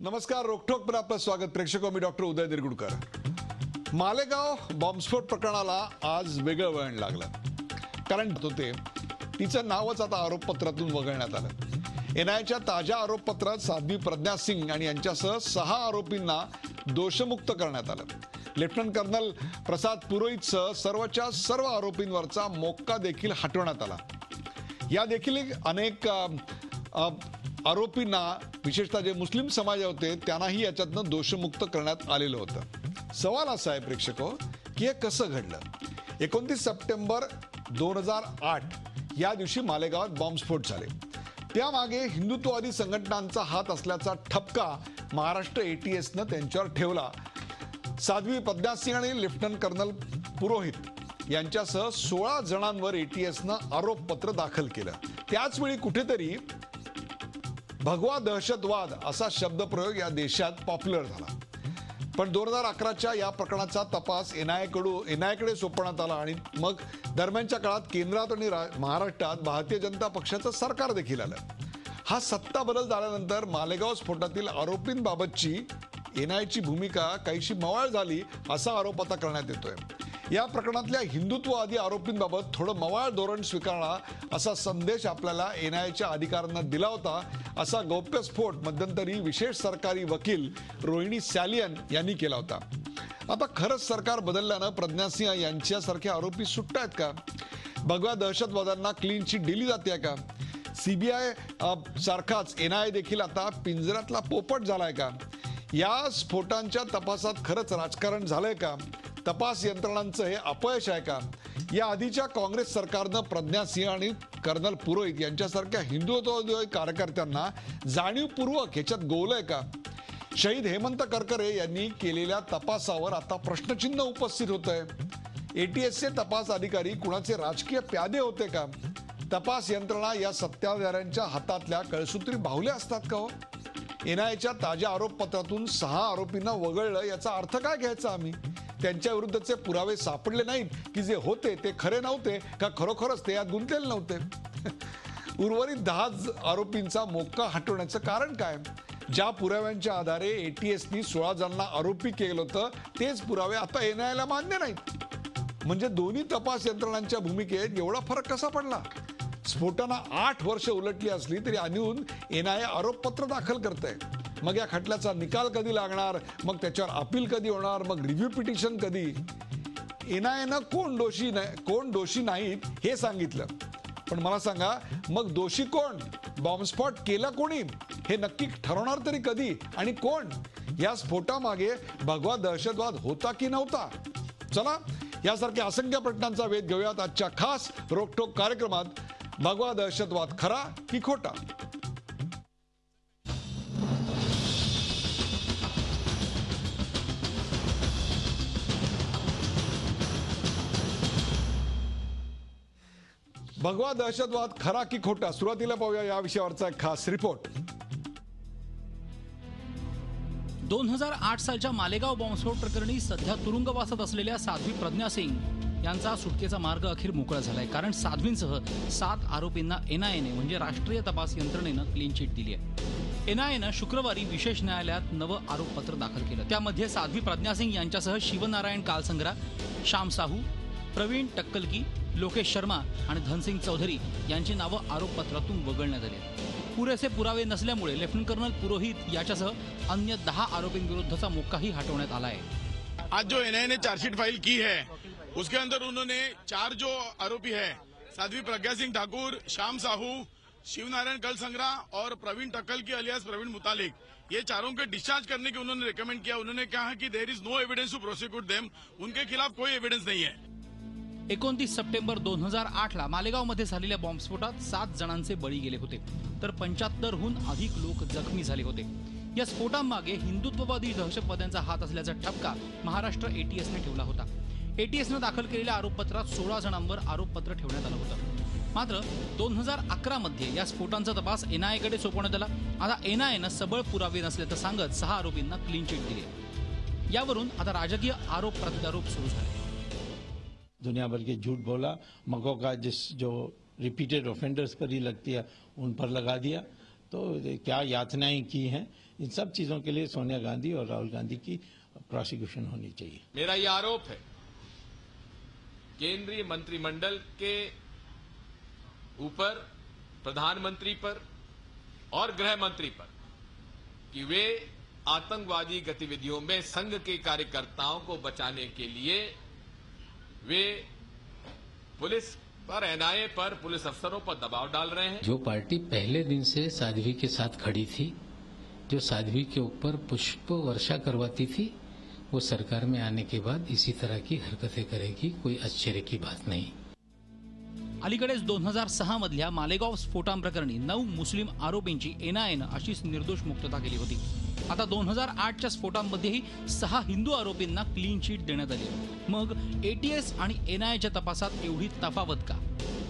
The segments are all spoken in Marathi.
नमस्कार. रोखोक पर आपलं स्वागत. प्रेक्षको, मी डॉक्टर उदय निरगुडकर. मालेगाव बॉम्बस्फोट प्रकरणाला आज वेगळं वळण लागलं. कारण होते तिचं नावच आता आरोपपत्रातून वगळण्यात आलं. एनआयच्या ताज्या आरोपपत्रात साध्वी प्रज्ञा सिंग आणि यांच्यासह 6 आरोपींना दोषमुक्त करण्यात आलं. लेफ्टनंट कर्नल प्रसाद पुरोहितसह सर्वच्या सर्व आरोपींवरचा मोक्का देखील हटवण्यात आला. या देखील अनेक आरोपींना, विशेषतः जे मुस्लिम समाज होते त्यांनाही याच्यातनं दोषमुक्त करण्यात आलेलं होतं. सवाल असा आहे प्रेक्षको की हे कसं घडलं. 29 सप्टेंबर 2008 या दिवशी मालेगावात बॉम्बस्फोट झाले. त्यामागे हिंदुत्ववादी संघटनांचा हात असल्याचा ठपका महाराष्ट्र ATSनं त्यांच्यावर ठेवला. साध्वी प्रज्ञा सिंग आणि लेफ्टनंट कर्नल पुरोहित यांच्यासह 16 जणांवर ATSनं आरोपपत्र दाखल केलं. त्याचवेळी कुठेतरी भगवा दहशतवाद असा शब्दप्रयोग या देशात पॉप्युलर झाला. पण 2011च्या या प्रकरणाचा तपास एनआयकडे सोपवण्यात आला आणि मग दरम्यानच्या काळात केंद्रात आणि महाराष्ट्रात भारतीय जनता पक्षाचं सरकार देखील आलं. हा सत्ता बदल झाल्यानंतर मालेगाव स्फोटातील आरोपींबाबतची एनआयची भूमिका काहीशी मवाळ झाली असा आरोप आता करण्यात येतोय. या प्रकरणातल्या हिंदुत्ववादी आरोपींबाबत थोडं मवाळ धोरण स्वीकारणार असा संदेश आपल्याला एनआयच्या अधिकाऱ्यांना दिला होता, असा गौप्यस्फोट मध्यंतरी विशेष सरकारी वकील रोहिणी सॅलियन यांनी केला होता. आता खरंच सरकार बदलल्यानं प्रज्ञा सिंह यांच्यासारखे आरोपी सुटतायत का? भगव्या दहशतवाद्यांना क्लीन चिट दिली जाते का? CBI सारखाच एनआय देखील आता पिंजऱ्यातला पोपट झालाय का? या स्फोटांच्या तपासात खरंच राजकारण झालंय का? तपास यंत्रणांचं हे अपयश आहे का? या आधीच्या काँग्रेस सरकारनं प्रज्ञा सिंह आणि कर्नल पुरोहित यांच्यासारख्या हिंदुत्ववादी कार्यकर्त्यांना जाणीवपूर्वक ह्याच्यात गोवलंय का? शहीद हेमंत करकरे यांनी केलेल्या तपासावर आता प्रश्नचिन्ह उपस्थित होत आहे. ATSचे तपास अधिकारी कुणाचे राजकीय प्यादे होते का? तपास यंत्रणा या सत्ताधाऱ्यांच्या हातातल्या कळसूत्री बाहुल्या असतात का हो? एनआयच्या ताज्या आरोपपत्रातून 6 आरोपींना वगळलं याचा अर्थ काय घ्यायचा आम्ही? त्यांच्या विरुद्धचे पुरावे सापडले नाहीत की जे होते ते खरे नव्हते का खरोखरच ते यात गुंतलेले नव्हते? उर्वरित 10 आरोपींचा मोक्का हटवण्याचं कारण काय? ज्या पुराव्यांच्या आधारे ATSनी 16 जणांना आरोपी केलं होतं तेच पुरावे आता एनआयला मान्य नाहीत. म्हणजे दोन्ही तपास यंत्रणांच्या भूमिकेत एवढा फरक कसा पडला? स्फोटांना 8 वर्ष उलटली असली तरी अजून एनआय आरोपपत्र दाखल करते. मग या खटल्याचा निकाल कधी लागणार? मग त्याच्यावर अपील कधी होणार? मग रिव्ह्यू पिटिशन कधी? एनआयनं कोण दोषी नाहीत हे सांगितलं, पण मला सांगा मग दोषी कोण? बॉम्बस्फोट केला कोणी हे नक्की ठरवणार तरी कधी आणि कोण? या स्फोटामागे भगवा दहशतवाद होता की नव्हता? चला यासारख्या असंख्य प्रश्नांचा वेध घेऊयात आजच्या खास रोखोक कार्यक्रमात. भगवा दहशतवाद खरा की खोटा? भगवा दहशतवाद खरा की खोटा? सुरुवातीला पाहूया या विषयावरचा एक खास रिपोर्ट. 2008 सालच्या मालेगाव बॉम्बस्फोट प्रकरणी सध्या तुरुंगवासात असलेल्या साध्वी प्रज्ञा सिंग यांचा सुटकेचा मार्ग अखेर मोकळा झालाय. कारण साध्वींसह 7 आरोपींना एनआयएने म्हणजे राष्ट्रीय तपास यंत्रणेनं क्लीन चिट दिली आहे. एनआयएनं शुक्रवारी विशेष न्यायालयात नवं आरोपपत्र दाखल केलं. त्यामध्ये साध्वी प्रज्ञा सिंग यांच्यासह शिवनारायण कालसंग्रा, श्याम साहू, प्रवीण टक्कलकी, लोकेश शर्मा आणि धनसिंग चौधरी यांची नावं आरोपपत्रातून वगळण्यात आली. पुरेसे पुरावे नसल्यामुळे लेफ्टनंट कर्नल पुरोहित याच्यासह अन्य 10 आरोपींविरुद्धचा मोक्काही हटवण्यात आला आहे. आज जो एनआई ने चार्जशीट फाइल की है उसके अंदर उन्होंने 4 जो आरोपी है, साध्वी प्रज्ञा सिंह ठाकुर, श्याम साहू, शिवनारायण कलसंग्रा और प्रवीण टक्कल की अलियास प्रवीण मुतालिक, ये चारों के डिस्चार्ज करने की उन्होंने रिकमेंड किया. उन्होंने कहा कि there is no evidence to prosecute them, उनके खिलाफ कोई एविडेंस नहीं है. 29 सप्टेंबर 2008ला मालेगावमध्ये झालेल्या बॉम्बस्फोटात 7 जणांचे बळी गेले होते, तर 75हून अधिक लोक जखमी झाले होते. या स्फोटांमागे हिंदुत्ववादी दहशतवाद्यांचा हात असल्याचा ठपका महाराष्ट्र ATSने ठेवला होता. ATSनं दाखल केलेल्या आरोपपत्रात 16 जणांवर आरोपपत्र ठेवण्यात आलं होतं. मात्र 2011 मध्ये या स्फोटांचा तपास एनआयकडे सोपवण्यात आला. आता एनआयनं सबळ पुरावे नसल्याचं सांगत 6 आरोपींना क्लीन चिट दिली. यावरून आता राजकीय आरोप प्रत्यारोप सुरू झाले. दुनिया भर के झूठ बोला, मगों का जो रिपीटेड ऑफेंडर्स पर ही लगती है उन पर लगा दिया. तो क्या यातनाएं की हैं इन सब चीजों के लिए सोनिया गांधी और राहुल गांधी की प्रोसिक्यूशन होनी चाहिए। मेरा यह आरोप है केंद्रीय मंत्रिमंडल के ऊपर, प्रधानमंत्री पर और गृह मंत्री पर कि वे आतंकवादी गतिविधियों में संघ के कार्यकर्ताओं को बचाने के लिए वे पुलिस पर, एनआईए पर, पुलिस अफसरों पर दबाव डाल रहे हैं। जो पार्टी पहले दिन से साध्वी के साथ खड़ी थी, जो साध्वी के ऊपर पुष्प वर्षा करवाती थी, वो सरकार में आने के बाद इसी तरह की हरकतें करेगी, कोई आश्चर्य की बात नहीं। अलीकडेच 2006 मधल्या मालेगाव स्फोटांप्रकरणी 9 मुस्लिम आरोपींची एनआयएनं अशीच निर्दोष मुक्तता केली होती। आता 2008च्या स्फोटांमध्येही 6 हिंदू आरोपींना क्लीन चिट देण्यात आली आहे। मग एटीएस आणि एनआयएच्या तपासात एवढी तफावत का?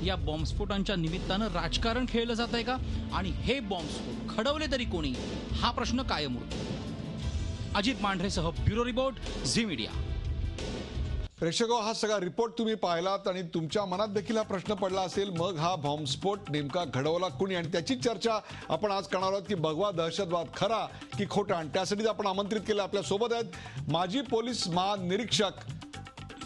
या बॉम्बस्फोटांच्या निमित्तानं राजकारण खेळलं जात आहे का? आणि हे बॉम्बस्फोट घडवले तरी कोणी, हा प्रश्न कायम उरतो। अजित मांढरेसह ब्युरो रिपोर्ट, झी मीडिया। प्रेक्षको, हा सगळा रिपोर्ट तुम्ही पाहिलात आणि तुमच्या मनात देखील हा प्रश्न पडला असेल, मग हा बॉम्बस्फोट नेमका घडवला कुणी? आणि त्याची चर्चा आपण आज करणार आहोत की भगवा दहशतवाद खरा की खोटा। आणि त्यासाठीच आपण आमंत्रित केलं, आपल्या सोबत आहेत माजी पोलीस महानिरीक्षक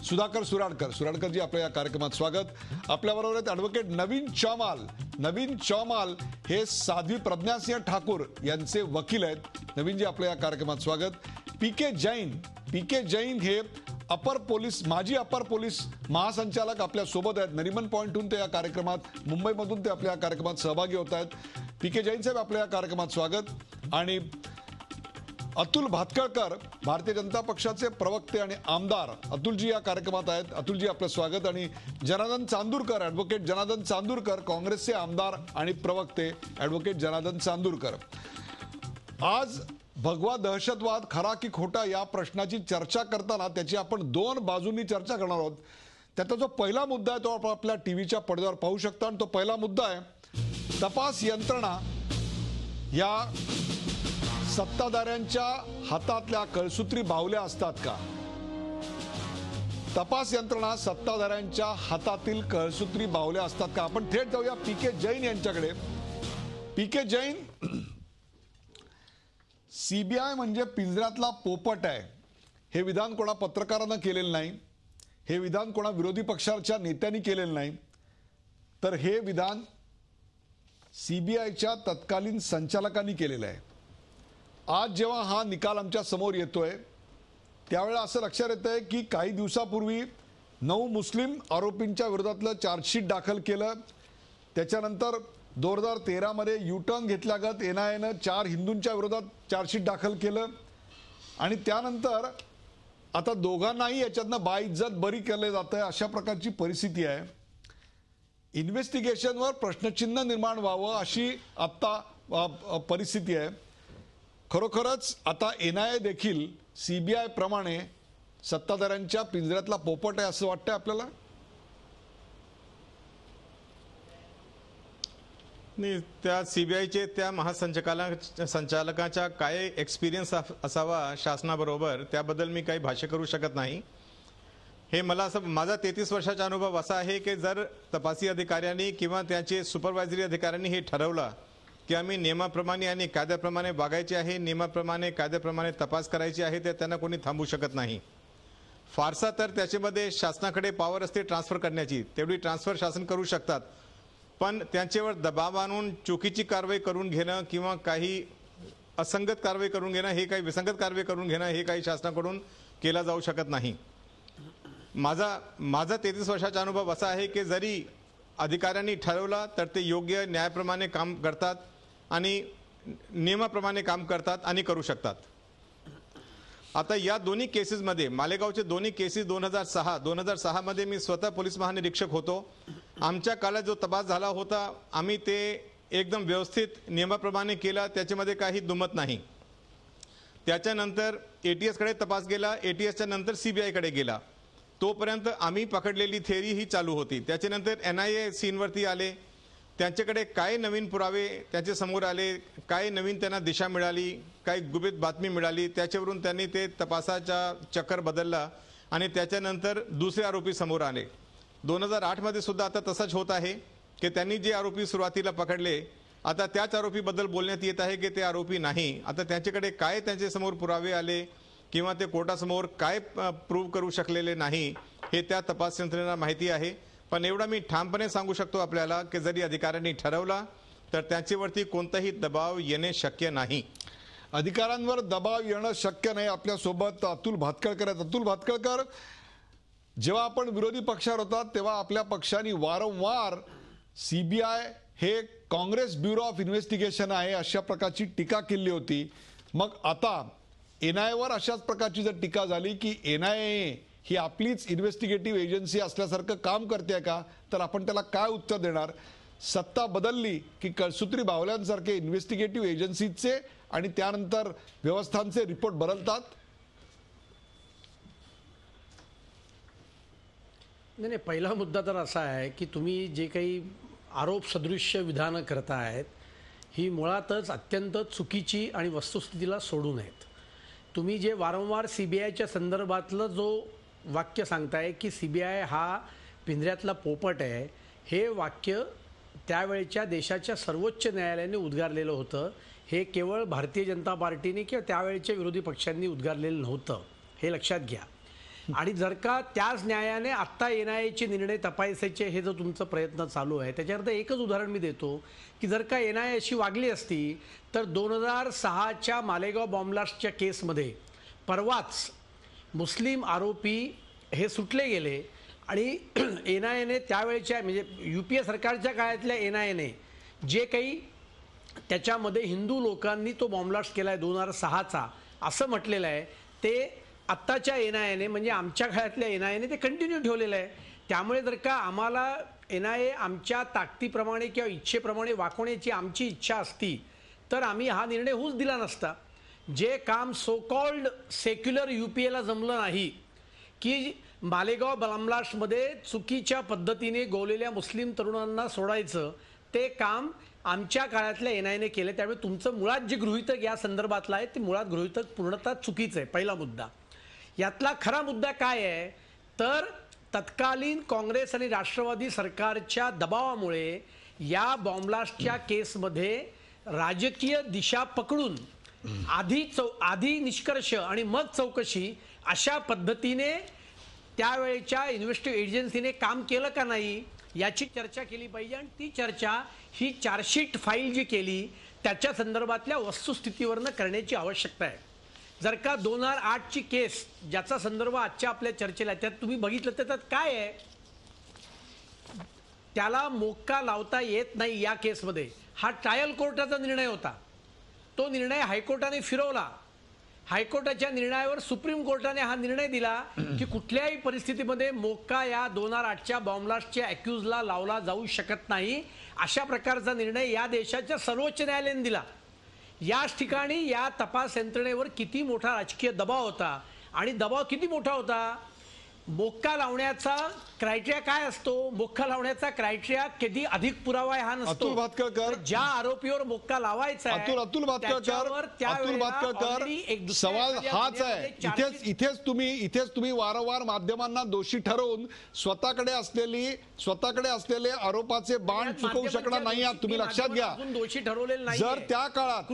सुधाकर सुराडकर। सुराडकरजी, आपल्या या कार्यक्रमात स्वागत। आपल्याबरोबर आहेत ॲडव्होकेट नवीन चौमाल। नवीन चौमाल हे साध्वी प्रज्ञासिंह ठाकूर यांचे वकील आहेत। नवीनजी, आपल्या या कार्यक्रमात स्वागत। पीके जैन हे माजी अपर पोलीस महासंचालक आपल्या सोबत आहेत। नरिमन पॉइंटहून ते या कार्यक्रमात, मुंबईमधून ते आपल्या या कार्यक्रमात सहभागी होत आहेत। पीके जैन साहेब, आपल्या या कार्यक्रमात स्वागत। आणि अतुल भातखळकर, भारतीय जनता पक्षाचे प्रवक्ते आणि आमदार, अतुलजी या कार्यक्रमात आहेत। अतुलजी, आपलं स्वागत। आणि जनार्दन चांदूरकर, ॲडव्होकेट जनार्दन चांदूरकर, काँग्रेसचे आमदार आणि प्रवक्ते ॲडव्होकेट जनार्दन चांदूरकर। आज भगवा दहशतवाद खरा की खोटा या प्रश्नाची चर्चा करताना त्याची आपण 2 बाजूंनी चर्चा करणार आहोत। त्याचा जो पहिला मुद्दा आहे तो आपण आपल्या टीव्हीच्या पडद्यावर पाहू शकता। आणि तो पहिला मुद्दा आहे, तपास यंत्रणा या सत्ताधाऱ्यांच्या हातातल्या कळसूत्री बाहुल्या असतात का? तपास यंत्रणा सत्ताधाऱ्यांच्या हातातील कळसूत्री बाहुल्या असतात का? आपण थेट जाऊया पीके जैन यांच्याकडे। पीके जैन, सीबीआय म्हणजे पिंजऱ्यातला पोपट आहे, हे विधान कोणा पत्रकारानं केलेलं नाही, हे विधान कोणा विरोधी पक्षाच्या नेत्यांनी केलेलं नाही, तर हे विधान सीबीआयच्या तत्कालीन संचालकांनी केलेलं आहे। आज जेव्हा हा निकाल आमच्या समोर येतोय त्यावेळेला असं लक्षात येतंय की काही दिवसापूर्वी 9 मुस्लिम आरोपींच्या विरोधातलं चार्जशीट दाखल केलं। त्याच्यानंतर 2013 मध्ये युटर्न घेतल्यागत एनआयएनं 4 हिंदूंच्या विरोधात चार्जशीट दाखल केलं। आणि त्यानंतर आता दोघांनाही याच्यातनं बाइज्जत बरी केले जात आहे, अशा प्रकारची परिस्थिती आहे। इन्व्हेस्टिगेशनवर प्रश्नचिन्ह निर्माण व्हावं अशी आता परिस्थिती आहे। खरोखरच आता एनआयए देखील सीबीआय प्रमाणे सत्ताधाऱ्यांच्या पिंजऱ्यातला पोपट आहे असं वाटतंय आपल्याला? नाही, त्या सीबीआयचे त्या महासंचालकांच्या काय एक्सपिरियन्स असावा शासनाबरोबर, त्याबद्दल मी काही भाष्य करू शकत नाही। हे मला असं, माझा 33 वर्षाचा अनुभव असा आहे की जर तपासी अधिकाऱ्यांनी किंवा त्याचे सुपरवायझरी अधिकाऱ्यांनी हे ठरवलं की आम्ही नियमाप्रमाणे आणि कायद्याप्रमाणे वागायचे आहे, नियमाप्रमाणे कायद्याप्रमाणे तपास करायची आहे, तर त्यांना कोणी थांबवू शकत नाही। फारसा तर त्याच्यामध्ये शासनाकडे पॉवर असते ट्रान्सफर करण्याची, तेवढी ट्रान्सफर शासन करू शकतात, पण त्यांच्यावर दबाव आणून चुकीची कारवाई करून घेणं किंवा काही असंगत कारवाई करून घेणं, हे काही विसंगत कारवाई करून घेणं, हे काही शासनाकडून केला जाऊ शकत नाही। माझा 33 वर्षाचा अनुभव असा आहे की जरी अधिकाऱ्यांनी ठरवलं तर ते योग्य न्यायाप्रमाणे काम करतात आणि नियमाप्रमाणे काम करतात आणि करू शकतात। आता या दोन्ही केसेसमध्ये, मालेगावचे दोन्ही केसेस 2006 मध्ये मी स्वतः पोलीस महानिरीक्षक होतो। आमच्या काळात जो तपास झाला होता, आम्ही ते एकदम व्यवस्थित नियमाप्रमाणे केला, त्याच्यामध्ये काही दुमत नाही। त्याच्यानंतर एटीएस कडे तपास गेला, एटीएसच्या नंतर सीबीआय कडे गेला, तोपर्यंत आम्ही पकडलेली थेअरी ही चालू होती। त्याच्यानंतर एनआयए सीनवरती आले, त्यांच्याकडे काय नवीन पुरावे त्याच्या समोर आले, काय नवीन त्यांना दिशा मिळाली, काय गुपित बातमी मिळाली, त्याच्यावरून त्यांनी ते तपासाचा चक्कर बदलला आणि त्याच्यानंतर दुसरे आरोपी समोर आले। 2008 मध्ये सुद्धा आता तसंच होत आहे की त्यांनी जे आरोपी सुरुवातीला पकडले आता त्याच आरोपीबद्दल बोलण्यात येत आहे की ते आरोपी नाही. आता त्यांच्याकडे काय त्यांच्यासमोर पुरावे आले किंवा ते कोर्टासमोर काय प्रूव्ह करू शकलेले नाही हे त्या तपास यंत्रणेला माहिती आहे. पण एवढा मी ठामपणे सांगू शकतो आपल्याला की जरी अधिकाऱ्यांनी ठरवला तर त्यांच्यावरती कोणताही दबाव येणे शक्य नाही. अधिकाऱ्यांवर दबाव येणं शक्य नाही. आपल्यासोबत अतुल भातखळकर आहेत. अतुल भातखळकर, जेव्हा आपण विरोधी पक्षावर होतात तेव्हा आपल्या पक्षाने वारंवार सीबीआय हे काँग्रेस ब्युरो ऑफ इन्व्हेस्टिगेशन आहे अशा प्रकारची टीका केली होती. मग आता एनआयएवर अशाच प्रकारची जर टीका झाली की एनआयए ही आपलीच इन्व्हेस्टिगेटिव्ह एजन्सी असल्यासारखं काम करते का, तर आपण त्याला काय उत्तर देणार? सत्ता बदलली की कळसूत्री बावल्यांसारखे इन्व्हेस्टिगेटिव्ह एजन्सीचे आणि त्यानंतर व्यवस्थांचे रिपोर्ट बदलतात. नाही, पहिला मुद्दा तर असा आहे की तुम्ही जे काही आरोप सदृश्य विधानं करतायत ही मुळातच अत्यंत चुकीची आणि वस्तुस्थितीला सोडून आहेत. तुम्ही जे वारंवार सीबीआयच्या संदर्भातलं जो वाक्य सांगताय की सीबीआय हा पिंजऱ्यातला पोपट आहे, हे वाक्य त्यावेळच्या देशाच्या सर्वोच्च न्यायालयाने उद्गारलेलं होतं. हे केवळ भारतीय जनता पार्टीने किंवा त्यावेळच्या विरोधी पक्षांनी उद्गारलेलं नव्हतं, हे लक्षात घ्या. आणि जर का त्याच न्यायाने आत्ता एनआयएचे निर्णय तपासायचे हे जो तुमचा प्रयत्न चालू आहे त्याच्यावर एकच उदाहरण मी देतो की जर का एनआयए अशी वागली असती तर 2006च्या मालेगाव बॉम्बलास्टच्या केसमध्ये परवाच मुस्लिम आरोपी हे सुटले गेले आणि एनआयएने त्यावेळेच्या म्हणजे UPA सरकारच्या काळातल्या एनआयएने जे काही त्याच्यामध्ये हिंदू लोकांनी तो बॉम्बलास्ट केला आहे 2006चा असं म्हटलेलं आहे, ते आत्ताच्या एनआयएने म्हणजे आमच्या काळातल्या एनआयएने ते कंटिन्यू ठेवलेलं आहे. त्यामुळे जर का आम्हाला एनआयए आमच्या ताकदीप्रमाणे किंवा इच्छेप्रमाणे वाकवण्याची आमची इच्छा असती तर आम्ही हा निर्णय होऊच दिला नसता. जे काम सो कॉल्ड सेक्युलर UPAला जमलं नाही की मालेगाव बॉम्बलास्टमध्ये चुकीच्या पद्धतीने गोवलेल्या मुस्लिम तरुणांना सोडायचं, ते काम आमच्या काळातल्या एनआयएने केले. त्यामुळे तुमचं मुळात जे गृहीतक या संदर्भातलं आहे ते मुळात गृहीतक पूर्णतः चुकीचं आहे. पहिला मुद्दा. यातला खरा मुद्दा काय आहे तर तत्कालीन काँग्रेस आणि राष्ट्रवादी सरकारच्या दबावामुळे या बॉम्बलास्टच्या केसमध्ये राजकीय दिशा पकडून आधी निष्कर्ष आणि मग चौकशी अशा पद्धतीने त्यावेळेच्या इन्व्हेस्टिगेटिव्ह एजन्सीने काम केलं का नाही याची चर्चा केली पाहिजे. आणि ती चर्चा ही चार्जशीट फाईल जी केली त्याच्या संदर्भातल्या वस्तुस्थितीवरनं करण्याची आवश्यकता आहे. जर का 2008ची केस ज्याचा संदर्भ आजच्या आपल्या चर्चेला त्यात तुम्ही बघितलं तर त्यात काय आहे, त्याला मोक्का लावता येत नाही. या केसमध्ये हा ट्रायल कोर्टाचा निर्णय होता. तो निर्णय हायकोर्टाने फिरवला. हायकोर्टाच्या निर्णयावर सुप्रीम कोर्टाने हा निर्णय दिला की कुठल्याही परिस्थितीमध्ये मोक्का या 2008च्या बॉम्बलास्टच्या अॅक्युजला लावला जाऊ शकत नाही. अशा प्रकारचा निर्णय या देशाच्या सर्वोच्च न्यायालयाने दिला. याच ठिकाणी या तपास यंत्रणेवर किती मोठा राजकीय दबाव होता आणि दबाव किती मोठा होता. मोक्का लावण्याचा क्रायटेरिया काय असतो, मोक्का लावण्याचा क्रायटेरिया कधी अधिक पुरावा हा नसतो. अतुल भातखळकर, ज्या आरोपीवर मोक्का लावायचा आहे अतुल भातखळकर सवाल हाच आहे. इथेच तुम्ही वारंवार माध्यमांना दोषी ठरवून स्वतःकडे असलेले आरोपाचे बाण चुकवू शकणार नाही आहात. तुम्ही लक्षात घ्या. दोषी ठरवलेले नाही. जर त्या काळात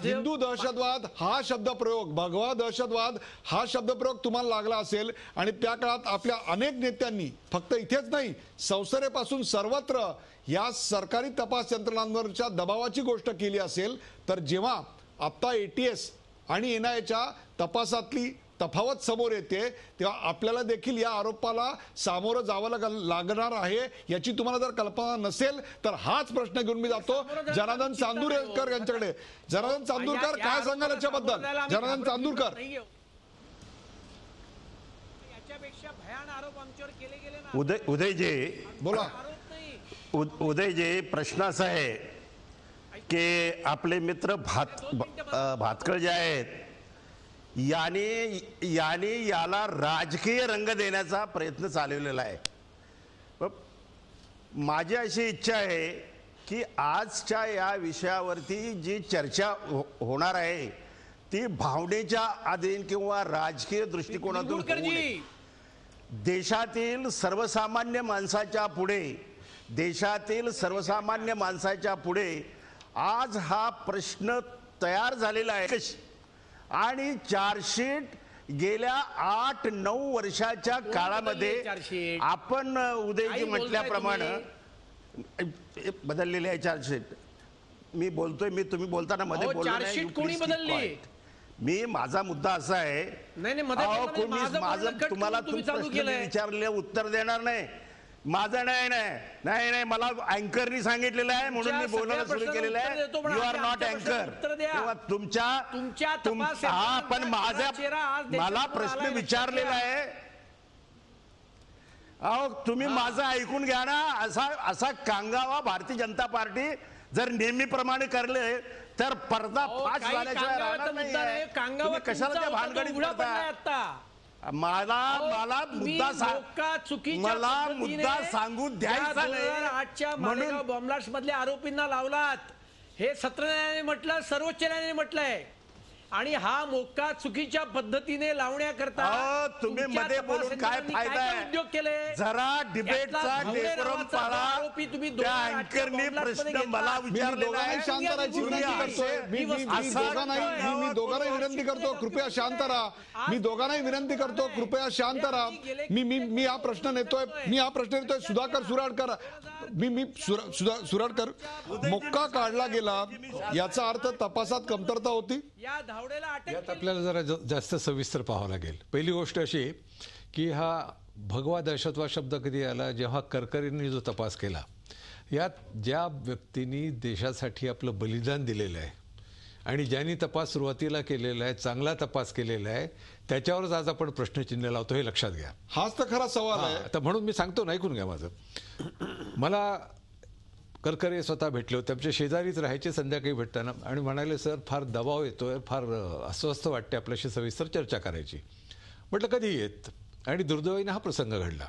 हिंदू दहशतवाद हा शब्दप्रयोग, भगवा दहशतवाद हा शब्दप्रयोग तुम्हाला लागला असेल आणि त्या काळात आपल्या अनेक नेत्यांनी फक्त इथेच नाही संसदेपासून सर्वत्र या सरकारी तपास यंत्रणांवरच्या दबावाची गोष्ट केली असेल, तर जेव्हा आता ATS आणि NIAच्या तपासातली तफावत समोर येते तेव्हा आपल्याला देखील या आरोपाला सामोरं जावं लागणार आहे. याची तुम्हाला जर कल्पना नसेल तर हाच प्रश्न घेऊन मी जातो जनार्दन चांदूरकर यांच्याकडे. जनार्दन चांदूरकर, काय सांगाल याच्याबद्दल? जनार्दन चांदूरकर. उदयजी बोला. उदयजी, प्रश्न असा आहे की आपले मित्र भातखळ जे आहेत याला राजकीय रंग देण्याचा प्रयत्न चालवलेला आहे. माझी अशी इच्छा आहे की आजच्या या विषयावरती जी चर्चा होणार आहे ती भावनेच्या अधीन किंवा राजकीय दृष्टिकोनातून होऊ नये. देशातील सर्वसामान्य माणसाच्या पुढे देशातील सर्वसामान्य माणसाच्या पुढे आज हा प्रश्न तयार झालेला आहे आणि चार्जशीट गेल्या 8-9 वर्षाच्या काळामध्ये आपण उदयजी म्हटल्याप्रमाणे बदललेली आहे चार्जशीट. मी बोलतोय, तुम्ही बोलताना मध्ये बोललो नाही. चार्जशीट कोणी बदलली? मी माझा मुद्दा असा आहे, तुम्हाला विचारले उत्तर देणार नाही. माझं नाही मला अँकरनी सांगितलेलं आहे म्हणून मी बोलायला सुरू केलेलं आहे. यू आर नॉट अँकर. तेव्हा तुमच्या पण मला प्रश्न विचारलेला आहे. अहो तुम्ही माझं ऐकून घ्या ना. असा कांगावा भारतीय जनता पार्टी जर नेहमीप्रमाणे करले तर पर्दा फाश झाल्याशिवाय राहणार नाही. कशाला त्या भानगडीत पडता? मला मुद्दा सांगू द्यायचा नाही. 2008च्या मालेगाव बॉम्बलास्ट मधल्या आरोपींना लावलात हे सत्र न्यायालयाने म्हटलं, सर्वोच्च न्यायालयाने म्हटलंय. आणि हा मोक्का चुकीच्या पद्धतीने लावण्याकरता तुम्ही मध्ये बोलून काय फायदा आहे? उद्योग केले. जरा डिबेटचा डेकोरम पाळा. तुम्ही त्या अँकरनी प्रश्न मला विचारलेला आहे. शांत राहायची विनंती करतोय. मी दोघांनाही विनंती करतो, कृपया शांत राहा. मी दोघांनाही विनंती करतो, कृपया शांत राहा. मी हा प्रश्न नेतोय. सुधाकर सुराडकर, मी सुराडकर, मोक्का काढला गेला याचा अर्थ तपासात कमतरता होती. यात आपल्याला जरा जास्त सविस्तर पाहावं लागेल. पहिली गोष्ट अशी की हा भगवा दहशतवाद शब्द कधी आला, जेव्हा करकरींनी जो तपास केला. यात ज्या व्यक्तींनी देशासाठी आपलं बलिदान दिलेलं आहे आणि ज्यांनी तपास सुरुवातीला केलेला आहे, चांगला तपास केलेला आहे, त्याच्यावरच आज आपण प्रश्नचिन्ह लावतो, हे लक्षात घ्या. हाच तर खरा सवाल आहे. तर म्हणून मी सांगतो ना, ऐकून घ्या माझं. मला करकरे स्वतः भेटले होते, आमच्या शेजारीच राहायचे. संध्याकाळी भेटताना आणि म्हणाले, सर फार दबाव येतोय, फार अस्वस्थ वाटते, आपल्याशी सविस्तर चर्चा करायची. म्हटलं कधी येत. आणि दुर्दैवाने हा प्रसंग घडला.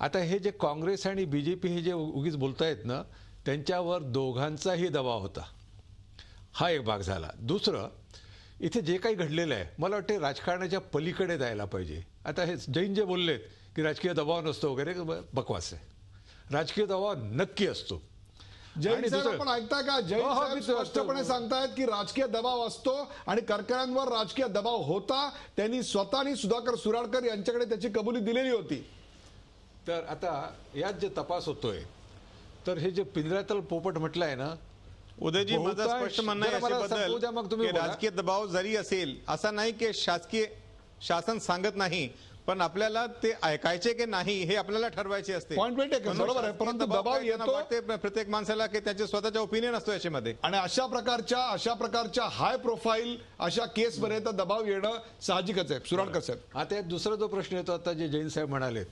आता हे जे काँग्रेस आणि BJP हे जे उगीच बोलतायत ना, त्यांच्यावर दोघांचाही दबाव होता. हा एक भाग झाला. दुसरं, इथे जे काही घडलेलं आहे मला वाटते राजकारणाच्या पलीकडे जायला पाहिजे. आता हे जैन जे बोललेत की राजकीय दबाव नसतो वगैरे, बकवास आहे. राजकीय दबाव नक्की असतो. जैन साहेब आपण ऐकता का? जैन साहेब स्पष्टपणे सांगतायत की राजकीय दबाव असतो आणि करकरांवर राजकीय दबाव होता. त्यांनी स्वतःनी सुधाकर सुराडकर यांच्याकडे त्याची कबुली दिलेली होती. तर आता यात जे तपास होतोय, तर हे जे पिंजऱ्यातलं पोपट म्हटलं आहे ना, उदयजी, माझं स्पष्ट म्हणणं आहे याच्याबद्दल की राजकीय दबाव जरी असेल, असा नाही की शासन सांगत नाही, पण आपल्याला ते ऐकायचे की नाही हे आपल्याला ठरवायचे असते. पॉइंट बरोबर आहे, परंतु दबाव येतो प्रत्येक माणसाला की त्याचे स्वतःचा ओपिनियन असतो याच्यामध्ये. आणि अशा प्रकारच्या हाय प्रोफाईल अशा केसमध्ये तर दबाव येणं साहजिकच आहे. सुराडकर साहेब, आता दुसरा जो प्रश्न येतो, आता जे जैन साहेब म्हणालेत,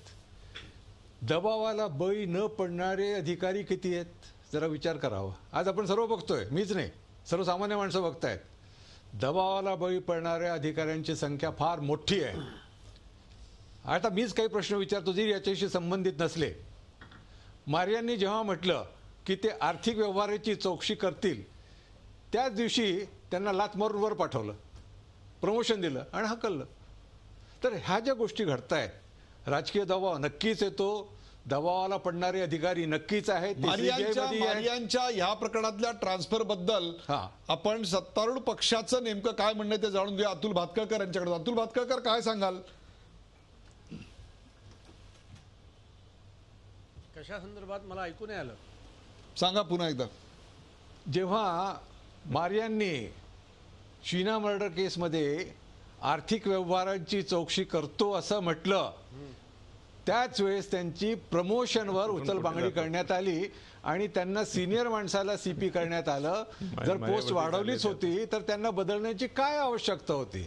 दबावाला बळी न पडणारे अधिकारी किती आहेत, जरा विचार करावा. आज आपण सर्व बघतोय, मीच नाही, सर्वसामान्य माणसं बघतायत. दबावाला बळी पडणाऱ्या अधिकाऱ्यांची संख्या फार मोठी आहे. आता मीच काही प्रश्न विचारतो जे याच्याशी संबंधित नसले. मारियांनी जेव्हा म्हटलं की ते आर्थिक व्यवहाराची चौकशी करतील, त्याच दिवशी त्यांना लाथ मारून वर पाठवलं, प्रमोशन दिलं आणि हकललं. तर ह्या ज्या गोष्टी घडतायत, राजकीय दबाव नक्कीच येतो, दबावाला पडणारे अधिकारी नक्कीच आहेत. मारियांच्या ह्या प्रकरणातल्या ट्रान्सफर बद्दल आपण सत्तारूढ पक्षाचं नेमकं काय म्हणणं ते जाणून घेऊया. अतुल भातखळकर यांच्याकडे. अतुल भातखळकर, काय सांगाल? कशा संदर्भात मला ऐकू नाही आलं, सांगा पुन्हा एकदा. जेव्हा मारियांनी शीना मर्डर केसमध्ये आर्थिक व्यवहारांची चौकशी करतो असं म्हटलं, त्याच वेळेस त्यांची प्रमोशनवर उचलबांगडी करण्यात आली आणि त्यांना सिनियर माणसाला CP करण्यात आलं. जर पोस्ट वाढवलीच होती तर त्यांना बदलण्याची काय आवश्यकता होती?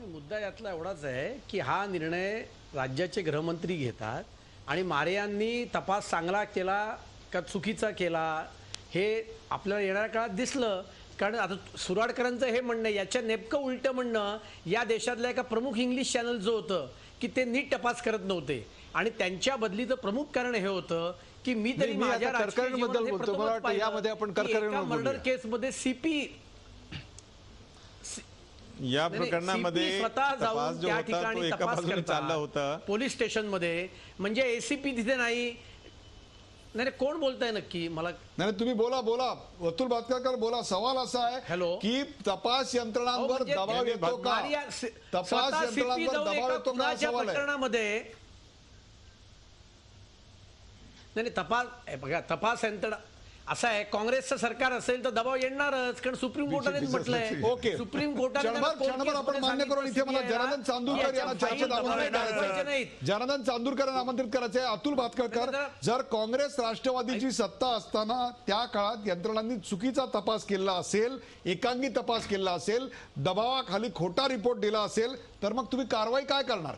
मुद्दा यातला एवढाच आहे की हा निर्णय राज्याचे गृहमंत्री घेतात आणि मारियांनी तपास चांगला केला का चुकीचा केला हे आपल्याला येणाऱ्या काळात दिसलं. कारण आता सुराडकरांचं हे म्हणणं, याच्या नेमकं उलटं म्हणणं, या देशातल्या एका प्रमुख इंग्लिश चॅनल जो होतं की ते नीट तपास करत नव्हते आणि त्यांच्या बदलीचं प्रमुख कारण हे होतं की मी तरी माझ्या करकरेंबद्दल बोलतो, मला वाटतं यामध्ये आपण करकरेंबद्दल मर्डर केसमध्ये CP या प्रकरणामध्ये स्वतः तपास जाऊन जो त्या होता तो ठिकाणी एका तपास बाजूने चालला होता. करतात पोलीस स्टेशनमध्ये, म्हणजे एसीपी तिथे नाही. नाही कोण बोलताय नक्की मला? नाही तुम्ही बोला अतुल भातखळकर बोला. सवाल असा आहे हॅलो, की तपास यंत्रणांवर दबाव येतो का? तपास यंत्रणांवर दबाव येतो का सवाल आहे. प्रकरणामध्ये नाही बघा, तपास यंत्रणा असं आहे, काँग्रेसचं सरकार असेल तर दबाव येणारच, कारण सुप्रीम कोर्टाने म्हटलंय. ओके, सुप्रीम कोर्टाने आपण मान्य करून इथे मला जनार्दन चांदूरकर यांना चर्चेत आमंत्रित करायचंय. जनार्दन चांदूरकर यांना आमंत्रित करायचंय. अतुल भातखळकर, जर काँग्रेस राष्ट्रवादीची सत्ता असताना त्या काळात यंत्रणांनी चुकीचा तपास केला असेल, एकांगी तपास केला असेल, दबावाखाली खोटा रिपोर्ट दिला असेल, तर मग तुम्ही कारवाई काय करणार?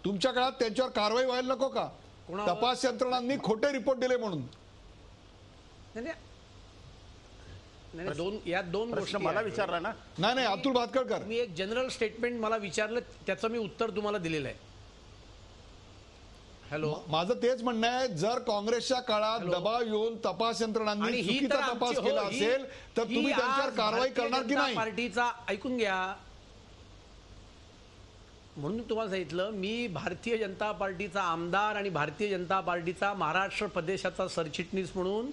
तुमच्या काळात त्यांच्यावर कारवाई व्हायला नको का? तपास यंत्रणांनी खोटे रिपोर्ट दिले म्हणून. दोन गोष्टी मला विचारला ना. नाही अतुल भातखळकर, मी एक जनरल स्टेटमेंट मला विचारलं, त्याचं मी उत्तर तुम्हाला दिलेलं आहे. हॅलो, माझं तेच म्हणणं आहे, जर काँग्रेसच्या काळात दबाव येऊन तपास यंत्रणांनी चुकीचा तपास केला असेल तर तुम्ही त्यांच्यावर कारवाई करणार की नाही? पार्टीचा ऐकून घ्या, म्हणून तुम्हाला सांगितलं, मी भारतीय जनता पार्टीचा आमदार आणि भारतीय जनता पार्टीचा महाराष्ट्र प्रदेशाचा सरचिटणीस म्हणून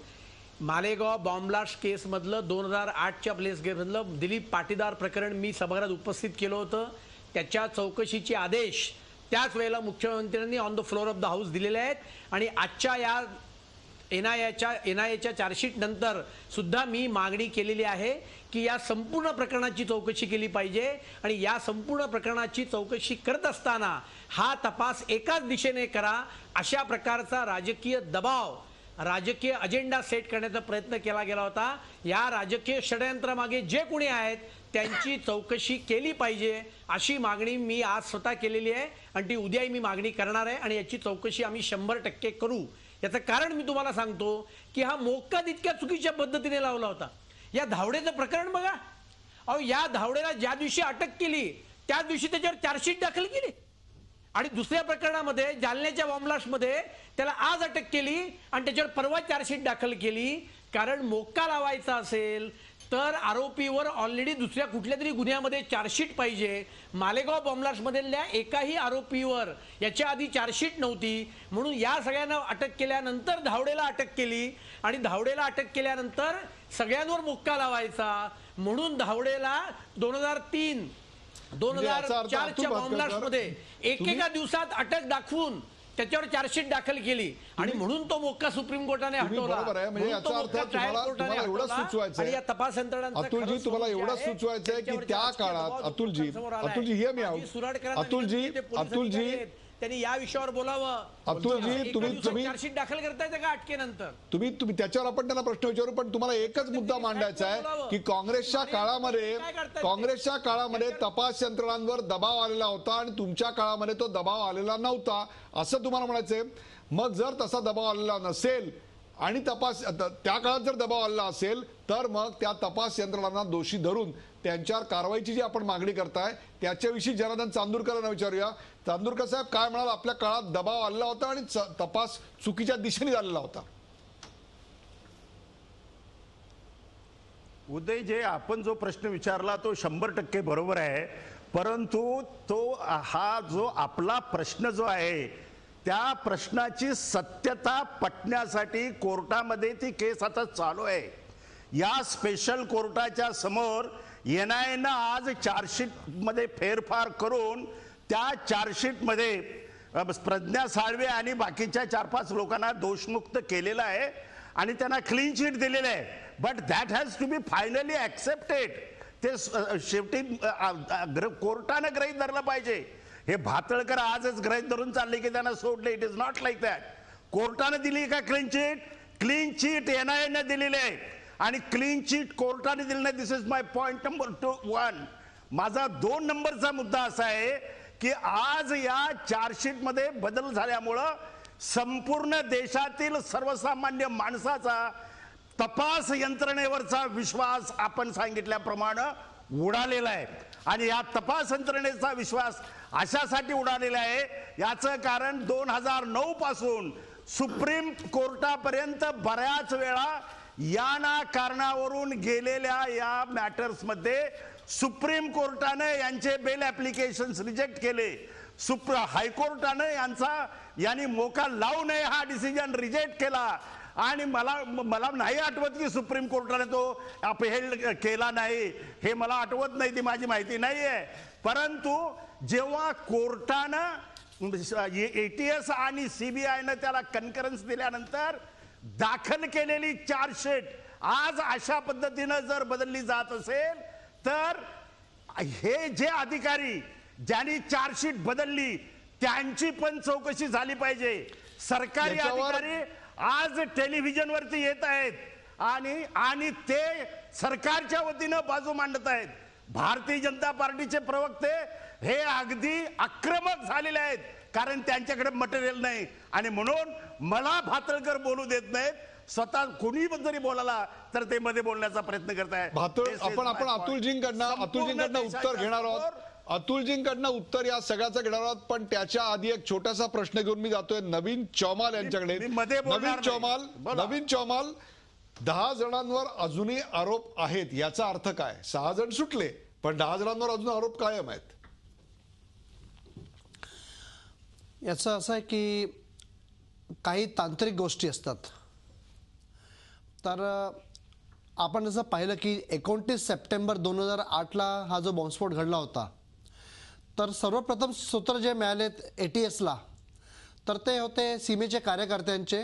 मालेगाव बॉम्बलास्ट केसमधलं 2008च्या प्लेस केसमधलं दिलीप पाटीदार प्रकरण मी सभागृहात उपस्थित केलं होतं. त्याच्या चौकशीचे आदेश त्याच वेळेला मुख्यमंत्र्यांनी on the floor of the house दिलेले आहेत. आणि आजच्या या एनआयएच्या चार्जशीट नंतर सुद्धा मी मागणी केलेली आहे की या संपूर्ण प्रकरणाची चौकशी केली पाहिजे. आणि या संपूर्ण प्रकरणाची चौकशी करत असताना हा तपास एकाच दिशेने करा, अशा प्रकारचा राजकीय दबाव, राजकीय अजेंडा सेट करण्याचा प्रयत्न केला गेला होता. या राजकीय षडयंत्रामागे जे कोणी आहेत त्यांची चौकशी केली पाहिजे, अशी मागणी मी आज स्वतः केलेली आहे आणि ती उद्याही मी मागणी करणार आहे. आणि याची चौकशी आम्ही 100% करू. याचं कारण मी तुम्हाला सांगतो की हा मोक्का तितक्या चुकीच्या पद्धतीने लावला होता. या धावडेचं प्रकरण बघा, अहो या धावडेला ज्या दिवशी अटक केली त्याच दिवशी त्याच्यावर चार्जशीट दाखल केली. आणि दुसऱ्या प्रकरणामध्ये जालन्याच्या बॉम्बलास्टमध्ये त्याला आज अटक केली आणि त्याच्यावर परवा चार्जशीट दाखल केली. कारण मोक्का लावायचा असेल तर आरोपीवर ऑलरेडी दुसऱ्या कुठल्या तरी गुन्ह्यामध्ये चार्जशीट पाहिजे. मालेगाव बॉम्बलास्टमधल्या एकाही आरोपीवर याच्या आधी चार्जशीट नव्हती, म्हणून या सगळ्यांना अटक केल्यानंतर धावडेला अटक केली. आणि धावडेला अटक केल्यानंतर सगळ्यांवर मोक्का लावायचा म्हणून धावडेला 2003-2004च्या बॉम्बलास्टमध्ये एकेका दिवसात अटक दाखवून त्याच्यावर चार्जशीट दाखल केली. आणि म्हणून तो मोक्का सुप्रीम कोर्टाने हटवला. म्हणजे याचा अर्थ तुम्हाला एवढं सुचवायचं आहे, तपास यंत्रणांचा अतुलजी, तुम्हाला एवढं सुचवायचं आहे की त्या काळात अतुलजी हे मी अतुलजी त्यांनी या विषयावर बोलावं. अतुलजी, तुम्ही चार्जशीट दाखल करता येते का अटकेनंतर? तुम्ही त्याच्यावर आपण त्यांना प्रश्न विचारू, पण तुम्हाला एकच मुद्दा मांडायचा आहे की काँग्रेसच्या काळामध्ये तपास यंत्रणांवर दबाव आलेला होता आणि तुमच्या काळामध्ये तो दबाव आलेला नव्हता, असं तुम्हाला म्हणायचंय. मग जर तसा दबाव आलेला नसेल आणि त्या काळात जर दबाव आलेला असेल तर मग त्या तपास यंत्रणांना दोषी धरून त्यांच्यावर कारवाईची जी आपण मागणी करताय त्याच्याविषयी जनार्दन चांदूरकरांना विचारूया. चांदूरकर साहेब, काय म्हणाल? आपल्या काळात दबाव आलेला होता आणि तपास चुकीच्या दिशेने झालेला होता. उदय, जे आपण जो प्रश्न विचारला तो 100% बरोबर आहे, परंतु तो हा जो आपला प्रश्न जो आहे त्या प्रश्नाची सत्यता पटण्यासाठी कोर्टामध्ये ती केस आता चालू आहे. या स्पेशल कोर्टाच्या समोर एनआयएनं आज चार्जशीट मध्ये फेरफार करून त्या चार्जशीट मध्ये प्रज्ञा साळवे आणि बाकीच्या 4-5 लोकांना दोषमुक्त केलेलं आहे आणि त्यांना क्लीन चिट दिलेलं आहे. But that has to be finally accepted. ते शेवटी कोर्टानं गृहीत धरलं पाहिजे. हे भातळकर आजच गृहीत धरून चालले की त्यांना सोडले. It is not like that. कोर्टानं दिली का क्लीन चिट? क्लीन चिट एनआयएनं दिलेली आहे आणि क्लीन चिट कोर्टाने दिली नाही. दिस इज माय पॉइंट नंबर 1. माझा 2 नंबरचा मुद्दा असा आहे की आज या चार्जशीट मध्ये बदल झाल्यामुळं संपूर्ण देशातील सर्वसामान्य माणसाचा तपास यंत्रणेवरचा विश्वास आपण सांगितल्याप्रमाणे उडालेला आहे. आणि या तपास यंत्रणेचा विश्वास अशासाठी उडालेला आहे, याचं कारण 2009 पासून सुप्रीम कोर्टापर्यंत बऱ्याच वेळा या ना कारणावरून गेलेल्या या मॅटर्स मध्ये सुप्रीम कोर्टाने यांचे बेल ऍप्लिकेशन रिजेक्ट केले. हायकोर्टाने यांनी मोका लावू नये हा डिसिजन रिजेक्ट केला. आणि मला नाही आठवत की सुप्रीम कोर्टाने तो अपहेल्ड केला नाही, हे मला आठवत नाही, ती माझी माहिती नाहीये. परंतु जेव्हा कोर्टानं ATS आणि CBIनं त्याला कन्करन्स दिल्यानंतर दाखल केलेली चार्जशीट आज अशा पद्धतीनं जर बदलली जात असेल तर हे जे अधिकारी ज्यांनी चार्जशीट बदलली त्यांची पण चौकशी झाली पाहिजे. सरकारी अधिकारी आज टेलिव्हिजनवरती येत आहेत आणि ते सरकारच्या वतीनं बाजू मांडत आहेत. भारतीय जनता पार्टीचे प्रवक्ते हे अगदी आक्रमक झालेले आहेत, कारण त्यांच्याकडे मटेरियल नाही. आणि म्हणून मला भातळकर बोलू देत नाहीत. स्वतः कोणी जरी बोलायला तर ते मध्ये बोलण्याचा प्रयत्न करतायत. आपण अतुलजींकडनं उत्तर घेणार आहोत. अतुलजींकडनं उत्तर या सगळ्याचं घेणार आहोत. पण त्याच्या आधी एक छोटासा प्रश्न घेऊन मी जातोय नवीन चौमाल यांच्याकडे. नवीन चौमाल, 10 जणांवर अजूनही आरोप आहेत, याचा अर्थ काय? 6 जण सुटले पण 10 जणांवर अजून आरोप कायम आहेत. याचं असं आहे की काही तांत्रिक गोष्टी असतात. तर आपण जसं पाहिलं की 29 सप्टेंबर 2008ला हा जो बॉम्बस्फोट घडला होता, तर सर्वप्रथम सूत्र जे मिळालेत ATSला, तर ते होते सीमेचे कार्यकर्त्यांचे,